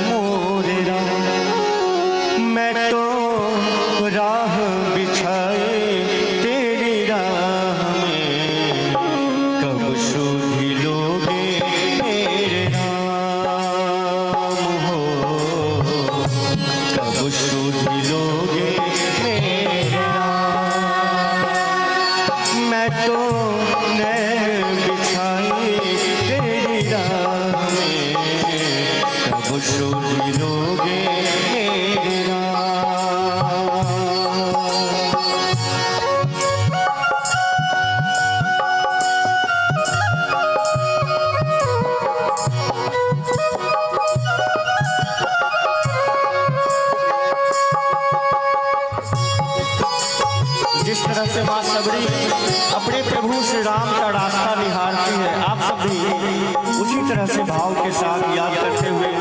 मोरे राम, मैं तो राह बिछाए तेरी राह में, कब सुधि लोगे मेरे राम हो, कब सुधि लोगे मेरे राम, मैं तो नैन बिछाए तेरी राह में, कब सुधि लोगे मेरे राम। जिस तरह से माँ सबरी अपने प्रभु श्री राम का रास्ता निहारती है, आप सब भी उसी तरह से भाव के साथ याद करते हुए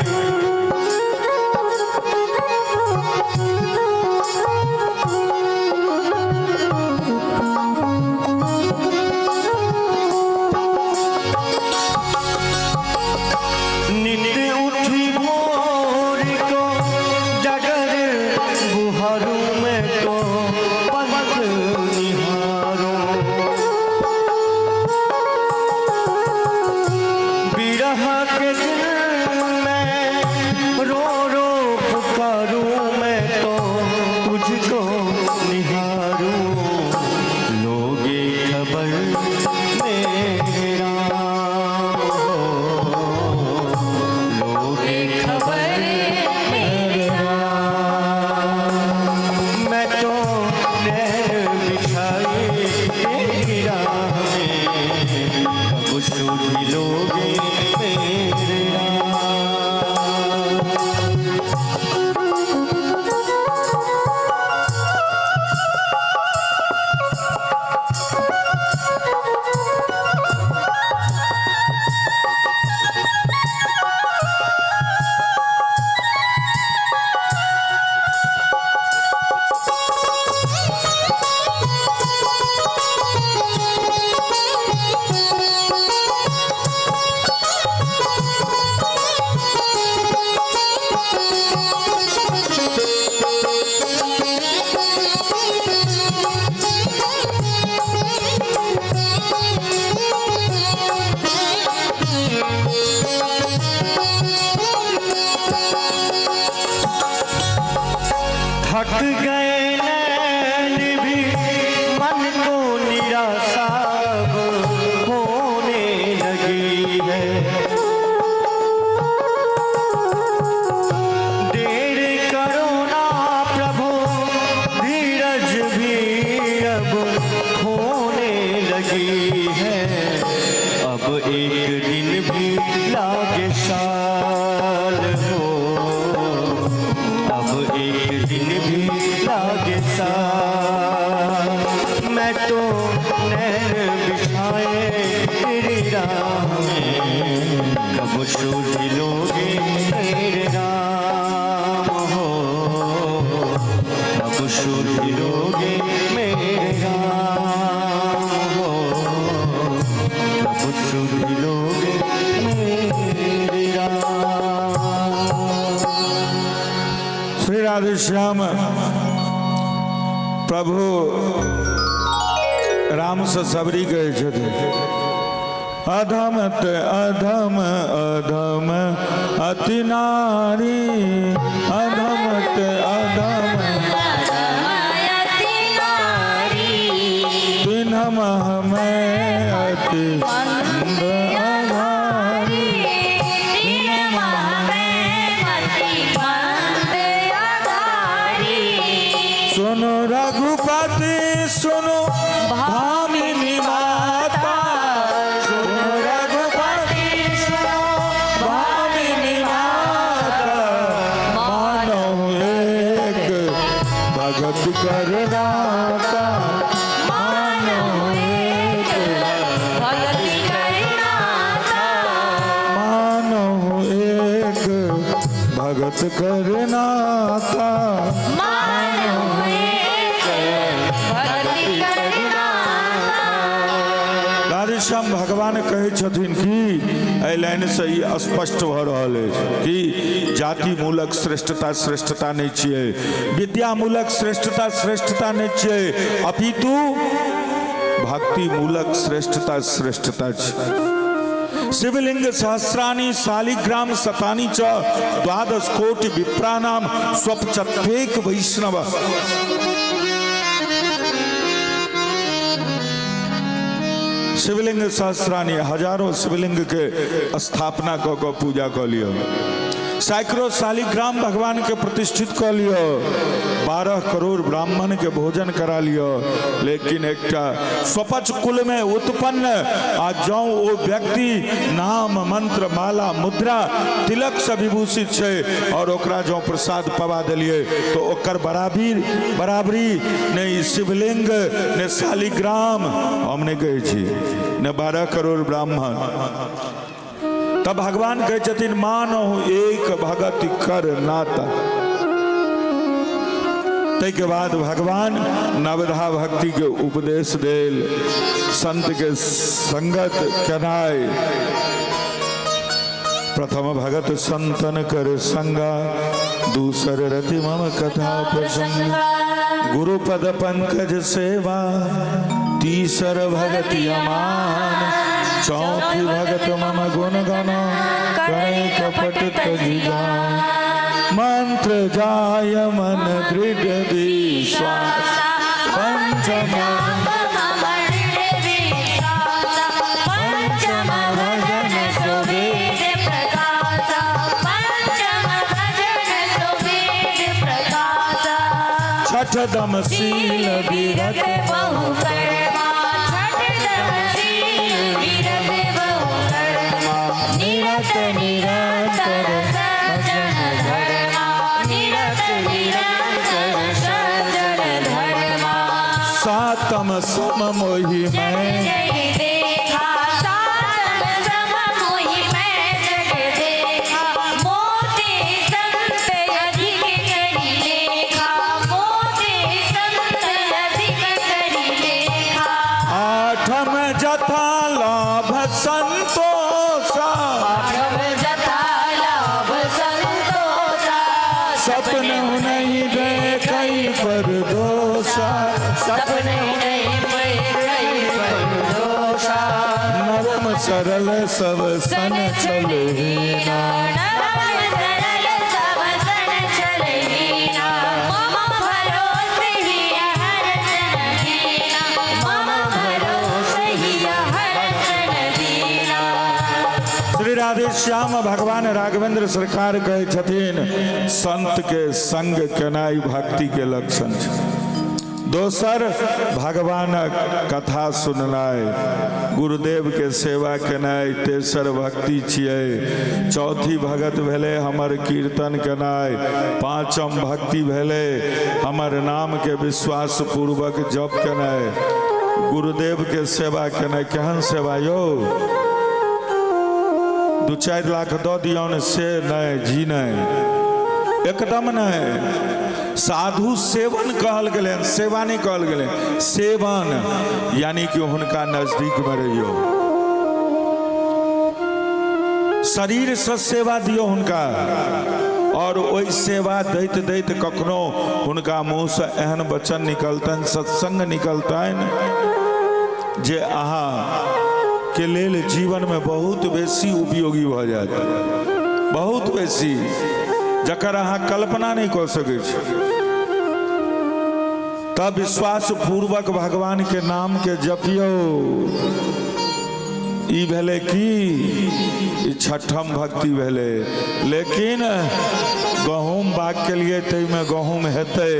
मैं तो नैन बिछाए तेरी राह में, कब सूझ लोगे मेरे राम हो, कब सूझ लोगे मेरे राम हो, कब सूझ लोगे मेरे राम। श्री राधे श्याम प्रभु राम से सबरी गए थे, अधम ते अधम अधम अति नारी, अधम ते अधम तिन्हम हमें अति मंद आधारी, सुनो रघुपति सुनो भामिनी माता, सुनो रघुपति सुनो भामिनी माता, मानो एक भगत करनाता, मानो एक मानो एक भगत करनाता। राधेश्याम भगवान कहे छथिन कि एहि लाइन से ही स्पष्ट भ रहल है कि जाति मूलक श्रेष्ठता श्रेष्ठता नहीं छिए, विद्या मूलक श्रेष्ठता श्रेष्ठता नहीं छिए, अपितु भक्ति मूलक श्रेष्ठता श्रेष्ठता छै। शिवलिंग सहस्राणि शालिग्राम शतानि च द्वादश कोटि विप्राणाम स्वपचत्वेक वैष्णव। शिवलिंग सहस्राणि हजारों शिवलिंग के स्थापना क के पूजा क लियो, सैकड़ों शालिग्राम भगवान के प्रतिष्ठित क लियो, 12 करोड़ ब्राह्मण के भोजन करा लियो, लेकिन एकटा स्वपच कुल में उत्पन्न आ जाऊं वो व्यक्ति नाम मंत्र माला मुद्रा तिलक से विभूषित छे और ओकरा जो प्रसाद पवा दिलिए तो ओकर बराबरी ने शिवलिंग ने शालिग्राम हमने कहे छी ने 12 करोड़ ब्राह्मण। तब भगवान कहे छथिन मानो एक भगत कर नाता। तै के बाद भगवान नवधा भक्ति के उपदेश देल, संत के संगत केनाय, प्रथम भगत संतन कर संगा, दूसर रति मम कथा प्रसंग, गुरु पद पंकज सेवा, तीसर भगति अमान, चौथी भगत मम गुण गण, करै कपट तजि जान, मंत्र जाय मन दृढ़ विश्वास, पंचम भजन सुवेद छठ दम शील विरत बहु कर्मा, निरत निरंतर सज्जन धर्मा, निरत निरंतर सज्जन धर्मा, सातम सम मोहि मैं देखा, सातम सम मोहि मैं जग देखा, मोते संत अधिक करि लेखा, मोते संत अधिक करि लेखा, आठम जथा लाभ संतोषा, सपन नहीं देखई पर दोषा, सपन नहीं देखई पर दोषा, नवम सरल सब सन चलहीना, नवम सरल सब सन चलहीना, मम भरोसे ही हर सन दीना, मम भरोसे ही हर सन दीना। श्री राधे श्याम भगवान राघवेंद्र सरकार कहे छथिन संत के संग केनाई भक्ति के लक्षण छै। दोसर भगवान कथा सुननाय, गुरुदेव के सेवा केनाय तेसर भक्ति छियै। चौथी भगत भेले हमर कीर्तन केनाय, पांचम भक्ति भेले हमर नाम के विश्वास पूर्वक जप केनाय, गुरुदेव के सेवा केनाइ केहन सेवा यौ? 2-4 लाख दऽ दियौन से नहीं, जी नहीं, एकदम नहीं। साधु सेवन कहल गेलै, सेवा नहीं कहल गेलै, सेवन यानी कि हुनका नजदीक में रहियो, शरीर से सेवा दियो हुनका। और वही सेवा दैत दैत कखनो हुनका मुँह से एहन वचन निकलतन, सत्संग निकलतन जे अहाँ के लेल जीवन में बहुत बेसी उपयोगी भ जायत, बहुत बेसी, जकर अहाँ कल्पना नहीं कऽ सकै छी। तब विश्वास पूर्वक भगवान के नाम के जपियो। ई भेले कि छठम भक्ति भेले। लेकिन गहूम बाग के लिए तई में गहूम हेतै,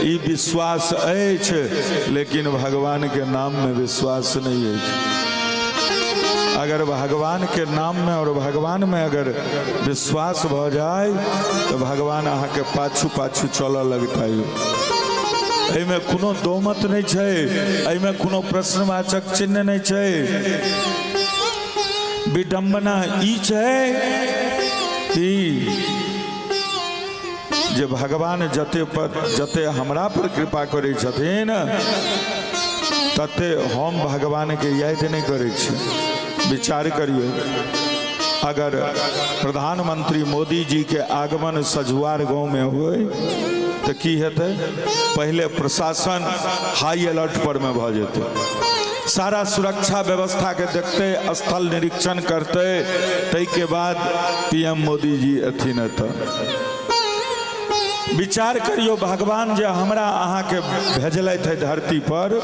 ई विश्वास अछि, लेकिन भगवान के नाम में विश्वास नहीं अछि। अगर भगवान के नाम में और भगवान में अगर विश्वास भ जाए तो भगवान अहाँ के पाछू पाछू चलऽ लगता है। एहिमे कोनो दोमत नहीं छै, एहिमे कोनो प्रश्नवाचक चिन्ह नहीं छै। विडंबना ई छै कि जे भगवान जते हमरा पर कृपा करै छथिन तते हम भगवान के याद नहीं करै छी। विचार करिए, अगर प्रधानमंत्री मोदी जी के आगमन सजुआर गांव में हुए तो की हेतै? पहले प्रशासन हाई अलर्ट पर में भ जेतै, सारा सुरक्षा व्यवस्था के देखते, स्थल निरीक्षण करते, तै के बाद पीएम मोदी जी अथिन एतऽ। विचार करियो, भगवान जे हमरा अहाँ के भेजलथि है धरती पर,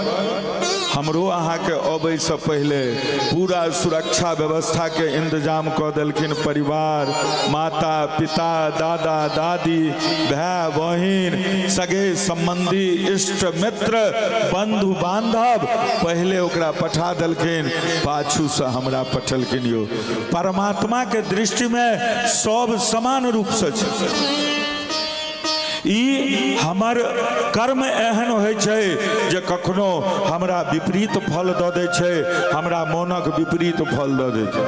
हमरो अहाँ के अबै से पहले पूरा सुरक्षा व्यवस्था के इंतजाम कऽ देलखिन। परिवार, माता पिता, दादा दादी, भाई बहिन, सगे संबंधी, इष्ट मित्र, बंधु बांधव पहले ओकरा पठा देलखिन, पाछू से हमरा पठलखिन। यो परमात्मा के दृष्टि में सब समान रूप से छै। ई हमर कर्म एहन होइ छै जे कखनो हमरा विपरीत फल दऽ दै छै, हमरा मोनक विपरीत फल दऽ दै छै।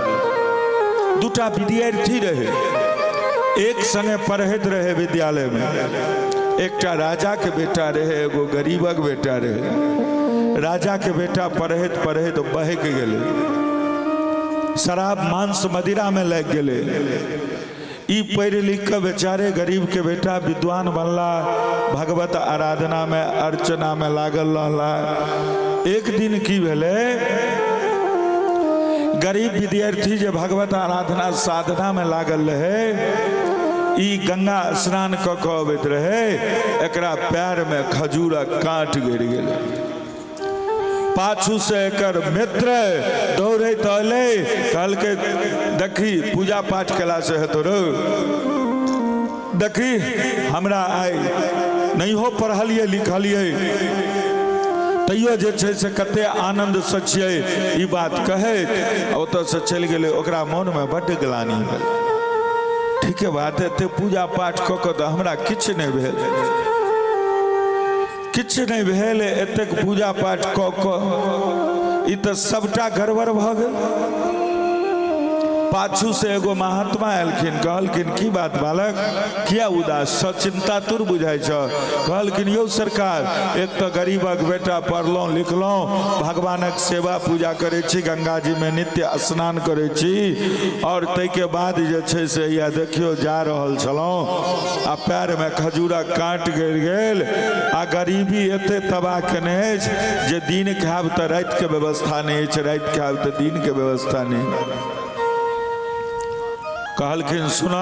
दूटा विद्यार्थी रहे, एक संगे पढ़ैत रहे विद्यालय में। एकटा राजा के बेटा रहे, एगो गरीबक बेटा रहे। राजा के बेटा पढ़ैत पढ़ैत बहक गेले, शराब मांस मदिरा में लग गेले। ई पढ़ लिख के बेचारे गरीब के बेटा विद्वान बनला, भगवत आराधना में अर्चना में लागल रहला। एक दिन की भेले, गरीब विद्यार्थी जे भगवत आराधना साधना में लागल रहे, ई गंगा स्नान क के अबैत रहे, एकरा पैर में खजूरक कांट गिर गेलै। पाछू से एकर मित्र दौड़ैत अयलै, कहलकै देखी पूजा पाठ केला से हेतौ रो, देखी हमरा आइ नहीं हो पढ़लियै लिखलियै तैयो जे छै से कते आनंद से छियै ई बात कहैत ओतऽ से चलि गेलै। ओकरा मोन में बड्ड ग्लानि भेल। ठीक है बात, एते पूजा पाठ कऽ कऽ तऽ हमरा किछु नहि भेल, किछु नहीं भेल। एतेक पूजा पाठ कऽ कऽ ई तऽ सबटा गड़बड़ भऽ गेल। पाछू से एगो महात्मा एलखिन, कहलखिन की बात बालक, किया उदास छ, चिंतातुर बुझाइ छ? कहलखिन यौ सरकार, एक तो गरीबक बेटा पढ़लहुँ लिखलहुँ, भगवानक सेवा पूजा करै छी, गंगा जी में नित्य स्नान करै छी, और तै के बाद जे छै से या देखियो जा रहल छलहुँ आ पैर में खजूरक कांट गिर गेल। आ गरीबी एते तबाह केने अछि जे दिन खायब तऽ राति के व्यवस्था नहीं अछि, राति खायब तऽ दिन के व्यवस्था नहीं। कहलखिन सुना,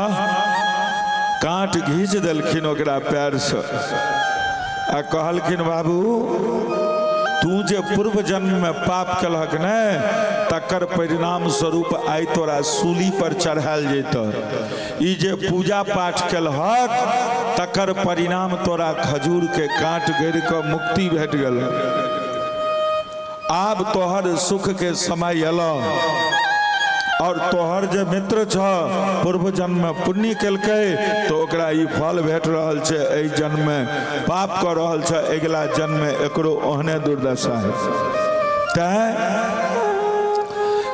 कांट घींच देलखिन ओकरा पैर से आ कहलखिन बाबू तू जे पूर्व जन्म में पाप कलहक ने, तकर परिणाम स्वरूप आई तोरा सूली पर चढ़ायल जैतौ। ई जे पूजा पाठ कलहक तकर परिणाम तोरा खजूर के कांट गिर के मुक्ति भेट गेल। आब तोहर सुख के समय अयलौ, और तोहर जे मित्र छ पूर्व जन्म में पुण्य केलकै तो ओकरा ई फल भेट रहल छै, एहि जन्म में पाप कऽ रहल छै, अगिला जन्म में एकरो ओहने दुर्दशा है।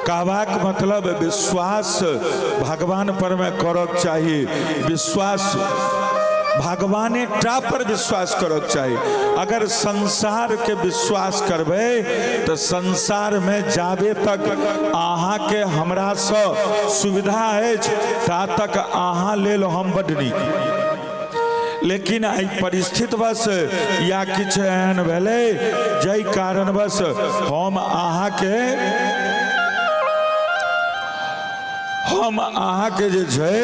कहबाक मतलब विश्वास भगवान पर में करक चाहिए, विश्वास भगवाने टा पर विश्वास करक चाहिए। अगर संसार के विश्वास करबे तो संसार में जाबे तक अहाँ के हमरा से सुविधा है ता तक अहाँ लेल हम बड नीक, लेकिन आई परिस्थिति बस या किछु एहन भेलै जाहि कारणवश हम अहाँ के जे छै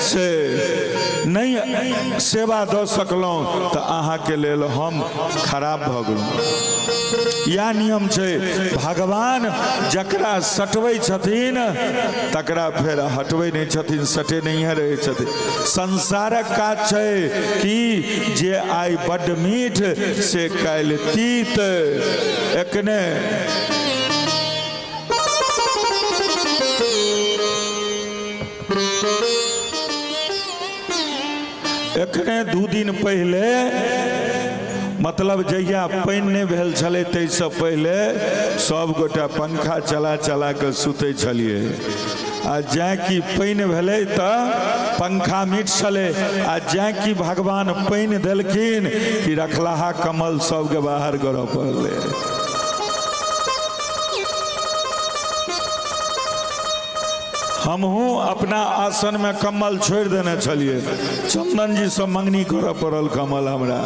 से नहीं सेवा दऽ सकलहुँ तऽ अहाँ के लेल हम खराब भऽ गेलहुँ। या नियम छै, भगवान जकरा सटबै छथिन तकरा फेर हटबै नहीं छथिन, सटे नहीं रहै छथिन। संसारक काज छै कि जे आइ बड्ड मीठ से काल्हि तीत। एखने 2 दिन पहले मतलब जहिया पानि नहीं भेल छलै ताहिसँ पहले सब गोटा पंखा चला चला के सुतै छलिए। आ जै कि पानि भेलै तऽ पंखा मीठ छलै, आ जै कि भगवान पानि देलखिन कि रखलाहा कमल सबके बाहर करऽ पड़लै। हमहूँ अपना आसन में कमल छोड़ देने छलिए, चंदन जी से मंगनी करऽ पड़ल कमल हमरा,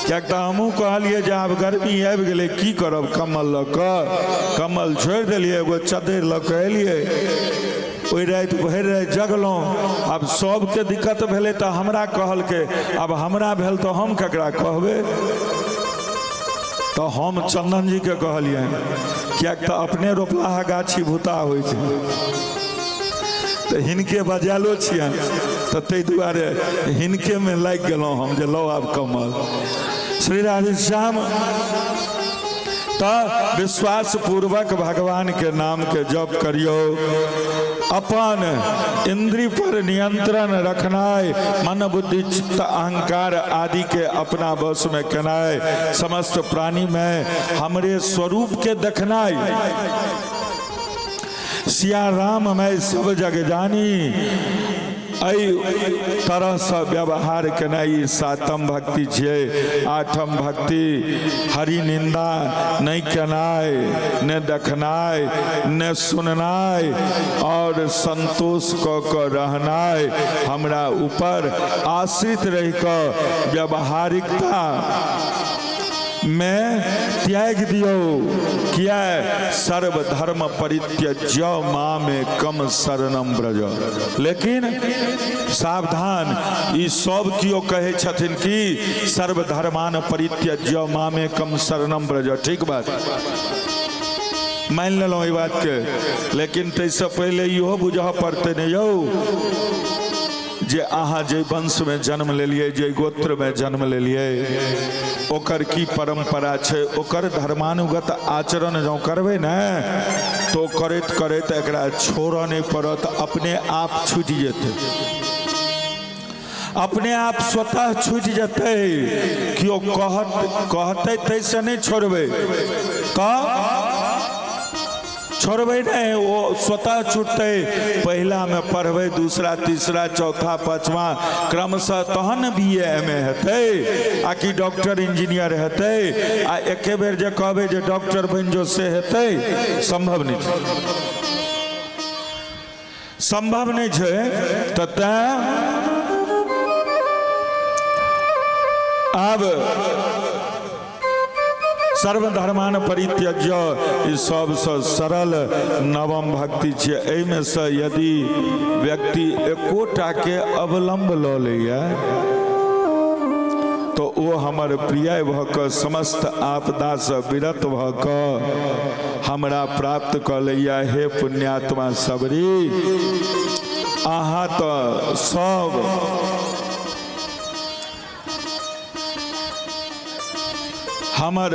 किएक तऽ हमहूँ कहलिए जे आब गर्मी आबि गेलै की करब, कमल लऽ कऽ कमल छोड़ देलिए, एगो चद्दरि लऽ कऽ एलिए। ओहि राति भरि राति जगलहुँ। आब सबके दिक्कत भेलै तऽ हमरा कहलकै, अब हमरा भेल तऽ हम ककरा कहबै। तो हम चंदन जी के कहलिए, किएक तऽ अपने रोपलाहा गाछी भूता होइ छै तो हिनके बजालो छियन, तो ताहि दुआरे हिनके में लागि गेलहुँ हम जे लो आब कमल। श्री राधे श्याम। तो विश्वास पूर्वक भगवान के नाम के जप करियो, अपन इंद्रिय पर नियंत्रण रखनाय, मन बुद्धि चित्त अहंकार आदि के अपना वश में केनाय, समस्त प्राणी में हमरे स्वरूप के देखनाय। सिया राम मैं सब जग जानी, एहि तरह से व्यवहार केनाई 7म भक्ति छियै। 8म भक्ति हरि निंदा नहीं केनाय, न देखनाय, न सुननाय और संतोष क के रहनाय, हमरा ऊपर आश्रित रह के व्यवहारिकता में त्याग दियो। किया सर्वधर्म परित्यज्य मामेकं शरणं व्रज। लेकिन सावधान, ई सब कियो कहे छथिन कि सर्वधर्मान परित्यज्य मामेकं शरणं व्रज, ठीक बात मान लेलहुँ ई बात के, लेकिन तैसे पहले इहो बुझऽ पड़ते ने यौ जे अहाँ जे वंश में जन्म लेलिए, जे गोत्र में जन्म लेलिए, ओकर की परंपरा छै, ओकर धर्मानुगत आचरण जो करबे न तो करैत करैत एकरा छोड़ऽ नहीं पड़त, अपने आप छूट जेतै, अपने आप स्वतः छूट जेतै। कियो कहते तैसे नहीं छोड़बै, छोड़बै नहीं, वो स्वतः छूटते। पहला में पढ़बै, दूसरा तीसरा चौथा पांचवा क्रमशः तहन BA MA हेतै, आ कि डॉक्टर इंजीनियर हेतै, आ एके बेर जे कहबै जे डॉक्टर बनि जो से हेतै, संभव नहीं छै, संभव नहीं छै। तो तैं अब सर्वधर्मान परित्यज्य ई सबसे सरल 9म भक्ति छै। एहिमे से यदि व्यक्ति एकोटा के अवलंब लऽ लैया तो वो हमर प्रिय भऽ कऽ समस्त आपदा से विरत भऽ कऽ हमरा प्राप्त कऽ लैया। हे पुण्यात्मा सबरी, अहाँ तो सब हमर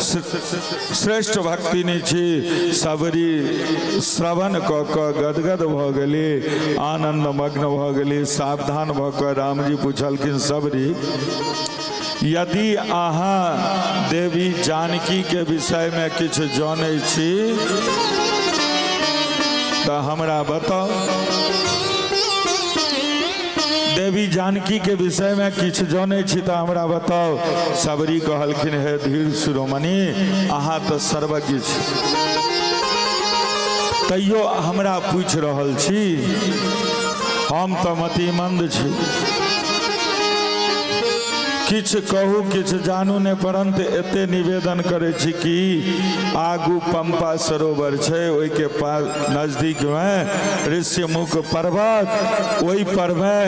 श्रेष्ठ भक्ति नहीं छी। सबरी श्रवण क के गदगद भऽ गेली, आनंद मग्न भऽ गेली। सावधान भऽ कऽ रामजी पूछलखिन, सबरी यदि अहाँ देवी जानकी के विषय में किछु जानै छी तो हमरा बताओ। देवी जानकी के विषय में किछु जानै छी तो हमरा बताओ। सबरी कहलखिन हे धीर शिरोमणि अहाँ तो सर्वज्ञ छी, तैयो हमरा पूछ रहल छी, हम तो मतिमंद छी। किछु कहू किछु जानू ने, परंतु एते निवेदन करे छी कि आगू पंपा सरोवर छै, ओहि के पास नजदीक में ऋष्यमुख पर्वत, ओहि पर में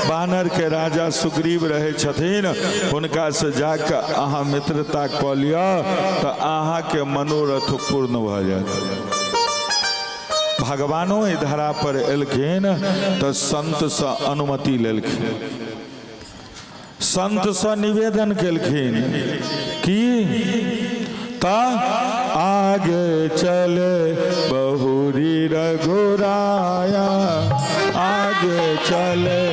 बानर के राजा सुग्रीव रहे छथिन। हुनका से जाके अहाँ मित्रता कऽ लिअ तो अहाँ के मनोरथ पूर्ण भ जायत। भगवानो ई धरा पर एलखिन तो संत से अनुमति लेलखिन, संत से निवेदन केलखिन कि ता आगे चले बहुरी रघुराया, आगे चले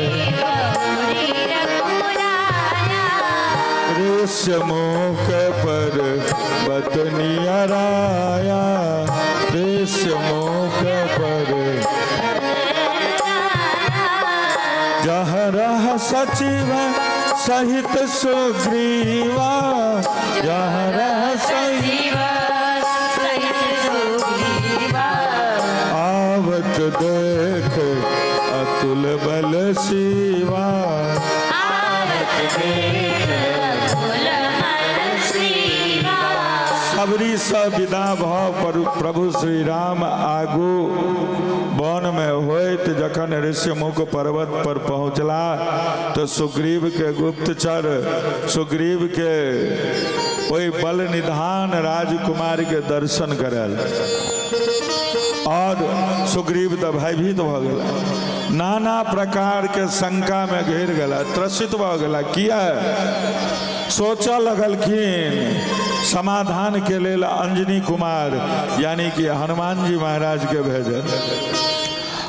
ऋष्यमुख पर बतनियराया, ऋष्यमुख पर जहाँ रह सचिव सहित सुग्रीवा, जहाँ रह सचिव आवत देख अतुल बल शिवा, सबरी स विदा भाव प्रभु श्री राम आगू वन में होइत जखन ऋष्यमुख पर्वत पर पहुँचला तो सुग्रीव के गुप्तचर सुग्रीव के ओहि बल निधान राजकुमार के दर्शन करल और सुग्रीव तो भयभीत भ गया, नाना प्रकार के शंका में घेर गया, त्रसित भ गया। किया सोच लगलखिन समाधान के लेल अंजनी कुमार यानी कि हनुमान जी महाराज के भेजल।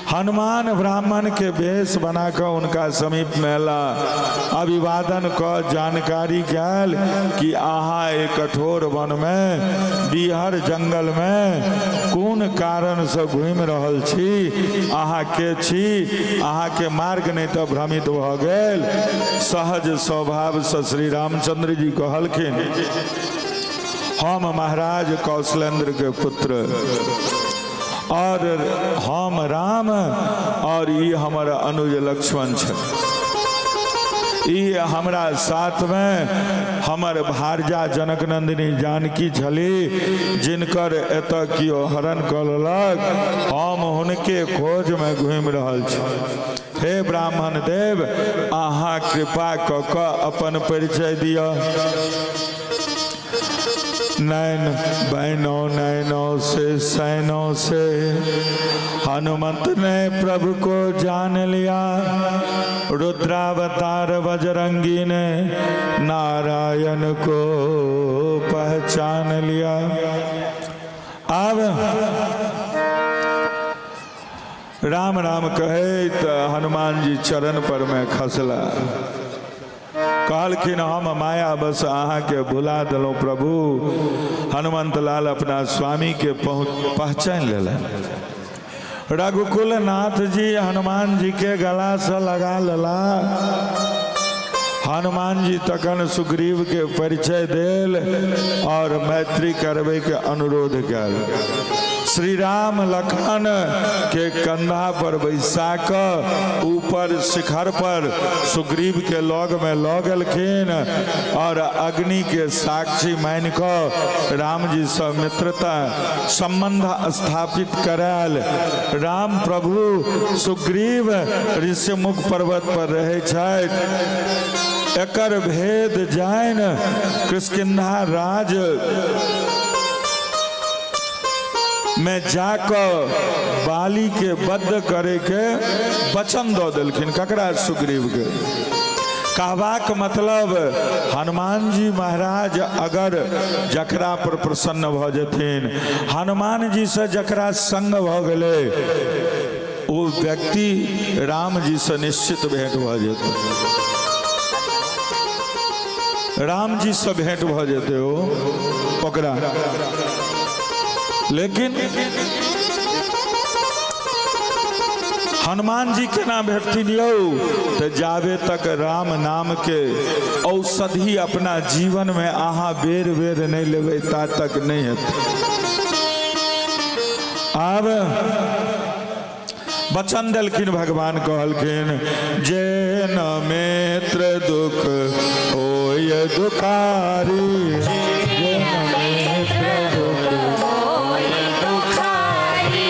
हनुमान ब्राह्मण के वेश बनाकर उनका समीप में ला, अभिवादन क जानकारी कैल कि अहाँ एक कठोर वन में बिहर जंगल में कोन कारण से घूम रहल छी, अहाँ के छी, अहाँ के मार्ग नहीं तो भ्रमित भ गेल। सहज स्वभाव से श्री रामचंद्र जी कहलखिन, हम महाराज कौशलेंद्र के पुत्र और हम राम और ये हमारा अनुज लक्ष्मण छे, ये हमरा साथ में हमर भारजा जनक नंदिनी जानकी छली, जिनकर एत कियो हरण कऽ लेलक, हम हुनके खोज में घूम रहल छी। हे ब्राह्मण देव अहाँ कृपा कऽ कऽ अपन परिचय दिअ। नैन बैनो नैनों से सैनों से हनुमंत ने प्रभु को जान लिया, रुद्रावतार बजरंगी ने नारायण को पहचान लिया। अब राम राम कहे तो हनुमान जी चरण पर में खसला, कहलखिन हम माया बस अहाँ के भुला दिलों प्रभु। हनुमंत लाल अपना स्वामी के पहचान लेला। रघुकुल नाथ जी हनुमान जी के गला से लगा लेला। हनुमान जी तखन सुग्रीव के परिचय देल और मैत्री करवे के अनुरोध कल। श्री राम लखन के कंधा पर बैसा कर ऊपर शिखर पर सुग्रीव के लौग में लौ गेलखिन और अग्नि के साक्षी मान कर राम जी से मित्रता संबंध स्थापित कराल। राम प्रभु सुग्रीव ऋष्यमुख पर्वत पर रहे छथि। एकर भेद जान किष्किंधा राज में जाकर बाली के वध करे के वचन दो दिलखिन। ककरा? सुग्रीव के। कहबाक मतलब हनुमान जी महाराज अगर जकरा पर प्रसन्न भ जथिन, हनुमान जी से जकरा संग भ गले, वो व्यक्ति राम जी से निश्चित भेंट भ जेतै। राम जी से भेंट भ जेते हो ओकरा, लेकिन हनुमान जी केना भेटथिन यौ, तो जाबे तक राम नाम के औषधि अपना जीवन में अहाँ बेर बेर नहीं लेबै ता तक नहीं हेतै। आब वचन देलखिन भगवान, कहलखिन जे न मित्र दुख होय दुखारी, जे न मित्र दुख होय दुखारी,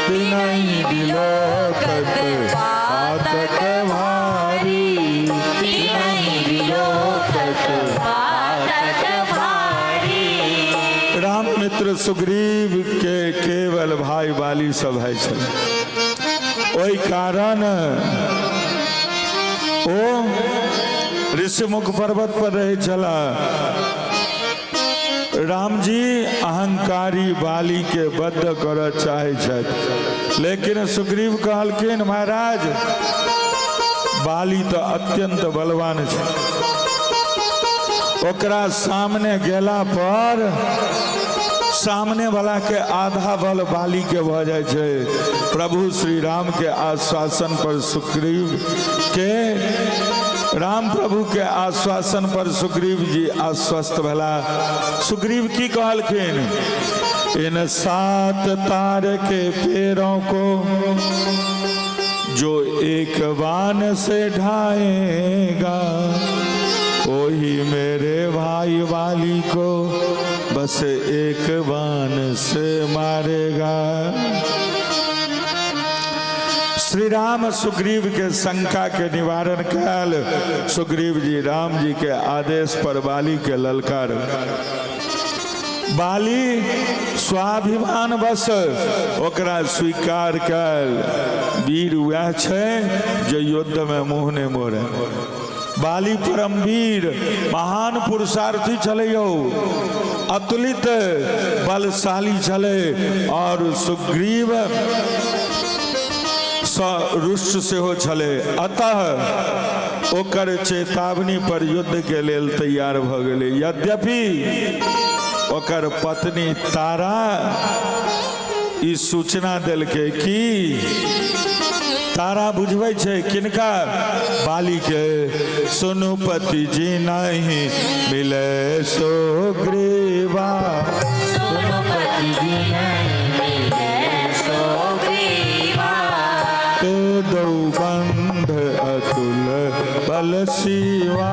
तिनहि बिलोकत पातक भारी, तिनहि बिलोकत पातक भारी। राम मित्र सुग्रीव के केवल भाई बाली सब है छल, ओहि कारण ओ ऋषिमुख पर्वत पर रहे चला। राम जी अहंकारी बाली के वध करऽ चाहे छथि, लेकिन सुग्रीव कहलखिन महाराज बाली तो अत्यंत बलवान छै, ओकरा सामने गेला पर सामने वाला के आधा बल बाली के भ जाय छै। प्रभु श्री राम के आश्वासन पर सुग्रीव के, राम प्रभु के आश्वासन पर सुग्रीव जी आश्वस्त भला। सुग्रीव की कहलखिन, इन 7 तार के पैरों को जो एक बाण से ढाएगा, वही मेरे भाई वाली को बस एक बाण से मारेगा। श्री राम सुग्रीव के शंका के निवारण काल सुग्रीव जी राम जी के आदेश पर बाली के ललकार। बाली स्वाभिमान बस ओकरा स्वीकार कल, वीर वह छै जो युद्ध में मुँह नहीं मोड़े। बाली परमवीर महान पुरुषार्थी चले, अतुलित बलशाली चले, और सुग्रीव रुष्ट से हो छले। अतः ओकर चेतावनी पर युद्ध के लेल तैयार भ गेले। यद्यपि ओकर पत्नी तारा ई सूचना देलकै कि तारा बुझबै छै किनका, बाली के, सुनु पति जी नहीं मिले सुग्रीवा, सुनु पति जी नहीं मिले सुग्रीवा, ते दो बंध अतुल बल शिवा,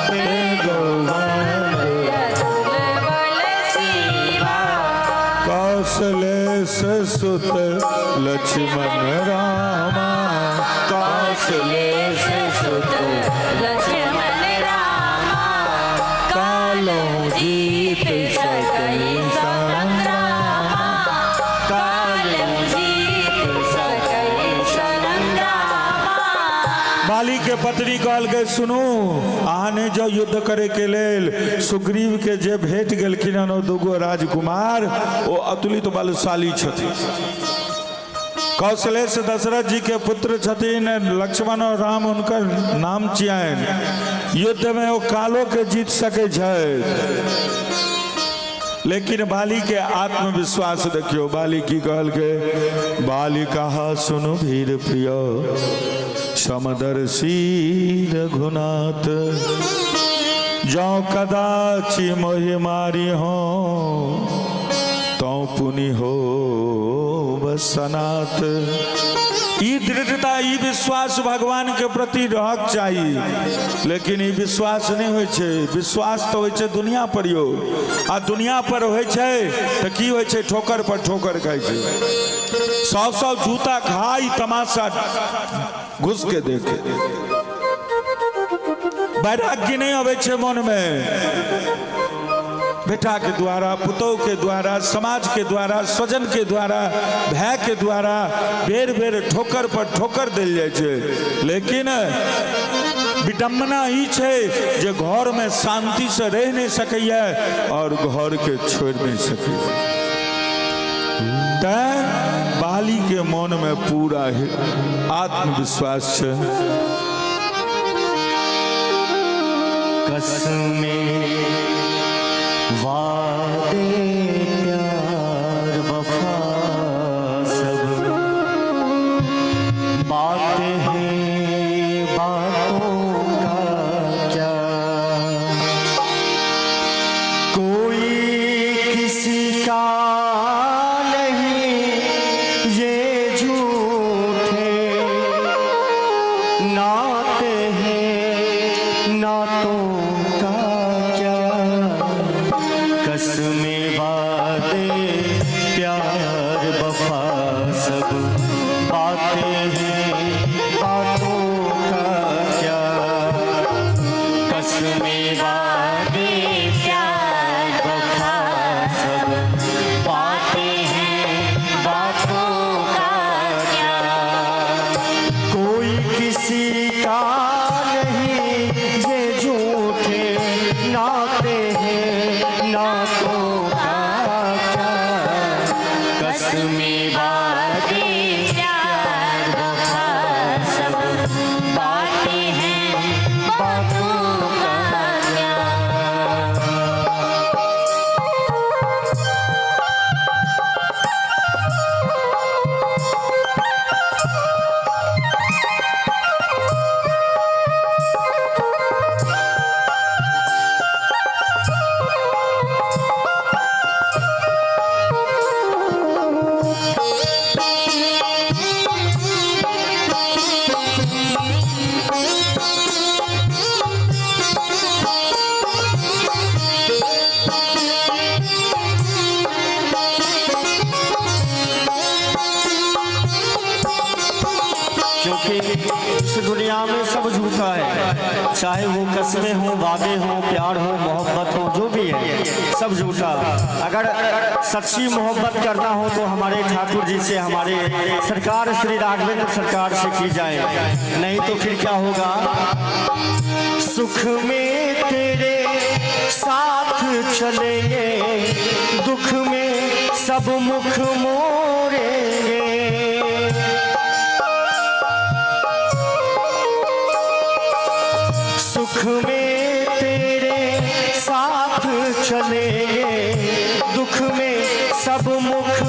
ते दो बंध अतुल बल शिवा, कौशलेश सुत लक्ष्मण रामा, कौशलेश सुत लक्ष्मण रामा, कालों जीत सकई संग्रामा, कालों जीत सकई संग्रामा। बाली के पत्नी कहल गए, सुनू अहाँ ने जो युद्ध करे के लेल सुग्रीव के जे भेट गेलखिन हन दूगो राजकुमार, ओ अतुलित बलशाली छथिन। कौशलेश दशरथ जी के पुत्र छथिन, लक्ष्मण और राम उनकर नाम छियनि। युद्ध में वो कालो के जीत सके छै, लेकिन बाली के आत्मविश्वास देखियो। बाली की कहल के, बाली कहा सुनु वीर प्रिय समदर्शी रघुनाथ, जो कदाचि मोहि मारी हो तो पुनि हो बसनाथ। ई दृढ़ता, ई विश्वास भगवान के प्रति रहक चाहिए, लेकिन ई विश्वास नहीं होय छै। विश्वास तो होय छै दुनिया पर यो, आ दुनिया पर होय छै तो की होय छै, ठोकर पर ठोकर खाय छै। 100 जूता खाई तमाशा घुस के देखे, वैराग्य नहीं अबै छै मन में। बेटा के द्वारा, पुतोह के द्वारा, समाज के द्वारा, स्वजन के द्वारा, भाई के द्वारा बेर बेर ठोकर पर ठोकर देल जाय छै। लेकिन विडम्बना ई छै जे घर में शांति से रह नहीं सकैया और घर के छोड़ नहीं सकैया। तैं बाली के मन में पूरा आत्मविश्वास छै। कसमें वादे प्यार वफा सब बातें हैं बातों का क्या, कोई किसी का नहीं ये झूठे नाते हैं नातों का क्या, कसमें वादे प्यार वफा सब बातें हैं बातों का क्या, कसमें वादे प्यार वफा सब बातें हैं बातों का क्या, कोई किसी का नहीं ये झूठे नाते हैं नातों का क्या, कसमें वादे प्यार वफा सब बातें हैं बातों का क्या। क्योंकि इस दुनिया में सब झूठा है, चाहे वो कसमें हो वादे हो प्यार हो मोहब्बत हो जो भी है सब झूठा। अगर सच्ची मोहब्बत करना हो तो हमारे ठाकुर जी से हमारे सरकार श्री राघवेंद्र सरकार से की जाए, नहीं तो फिर क्या होगा। सुख में तेरे साथ चलेंगे दुख में सब मुख मोड़ेंगे, सुख में तेरे साथ चलेंगे दुख में सब मुख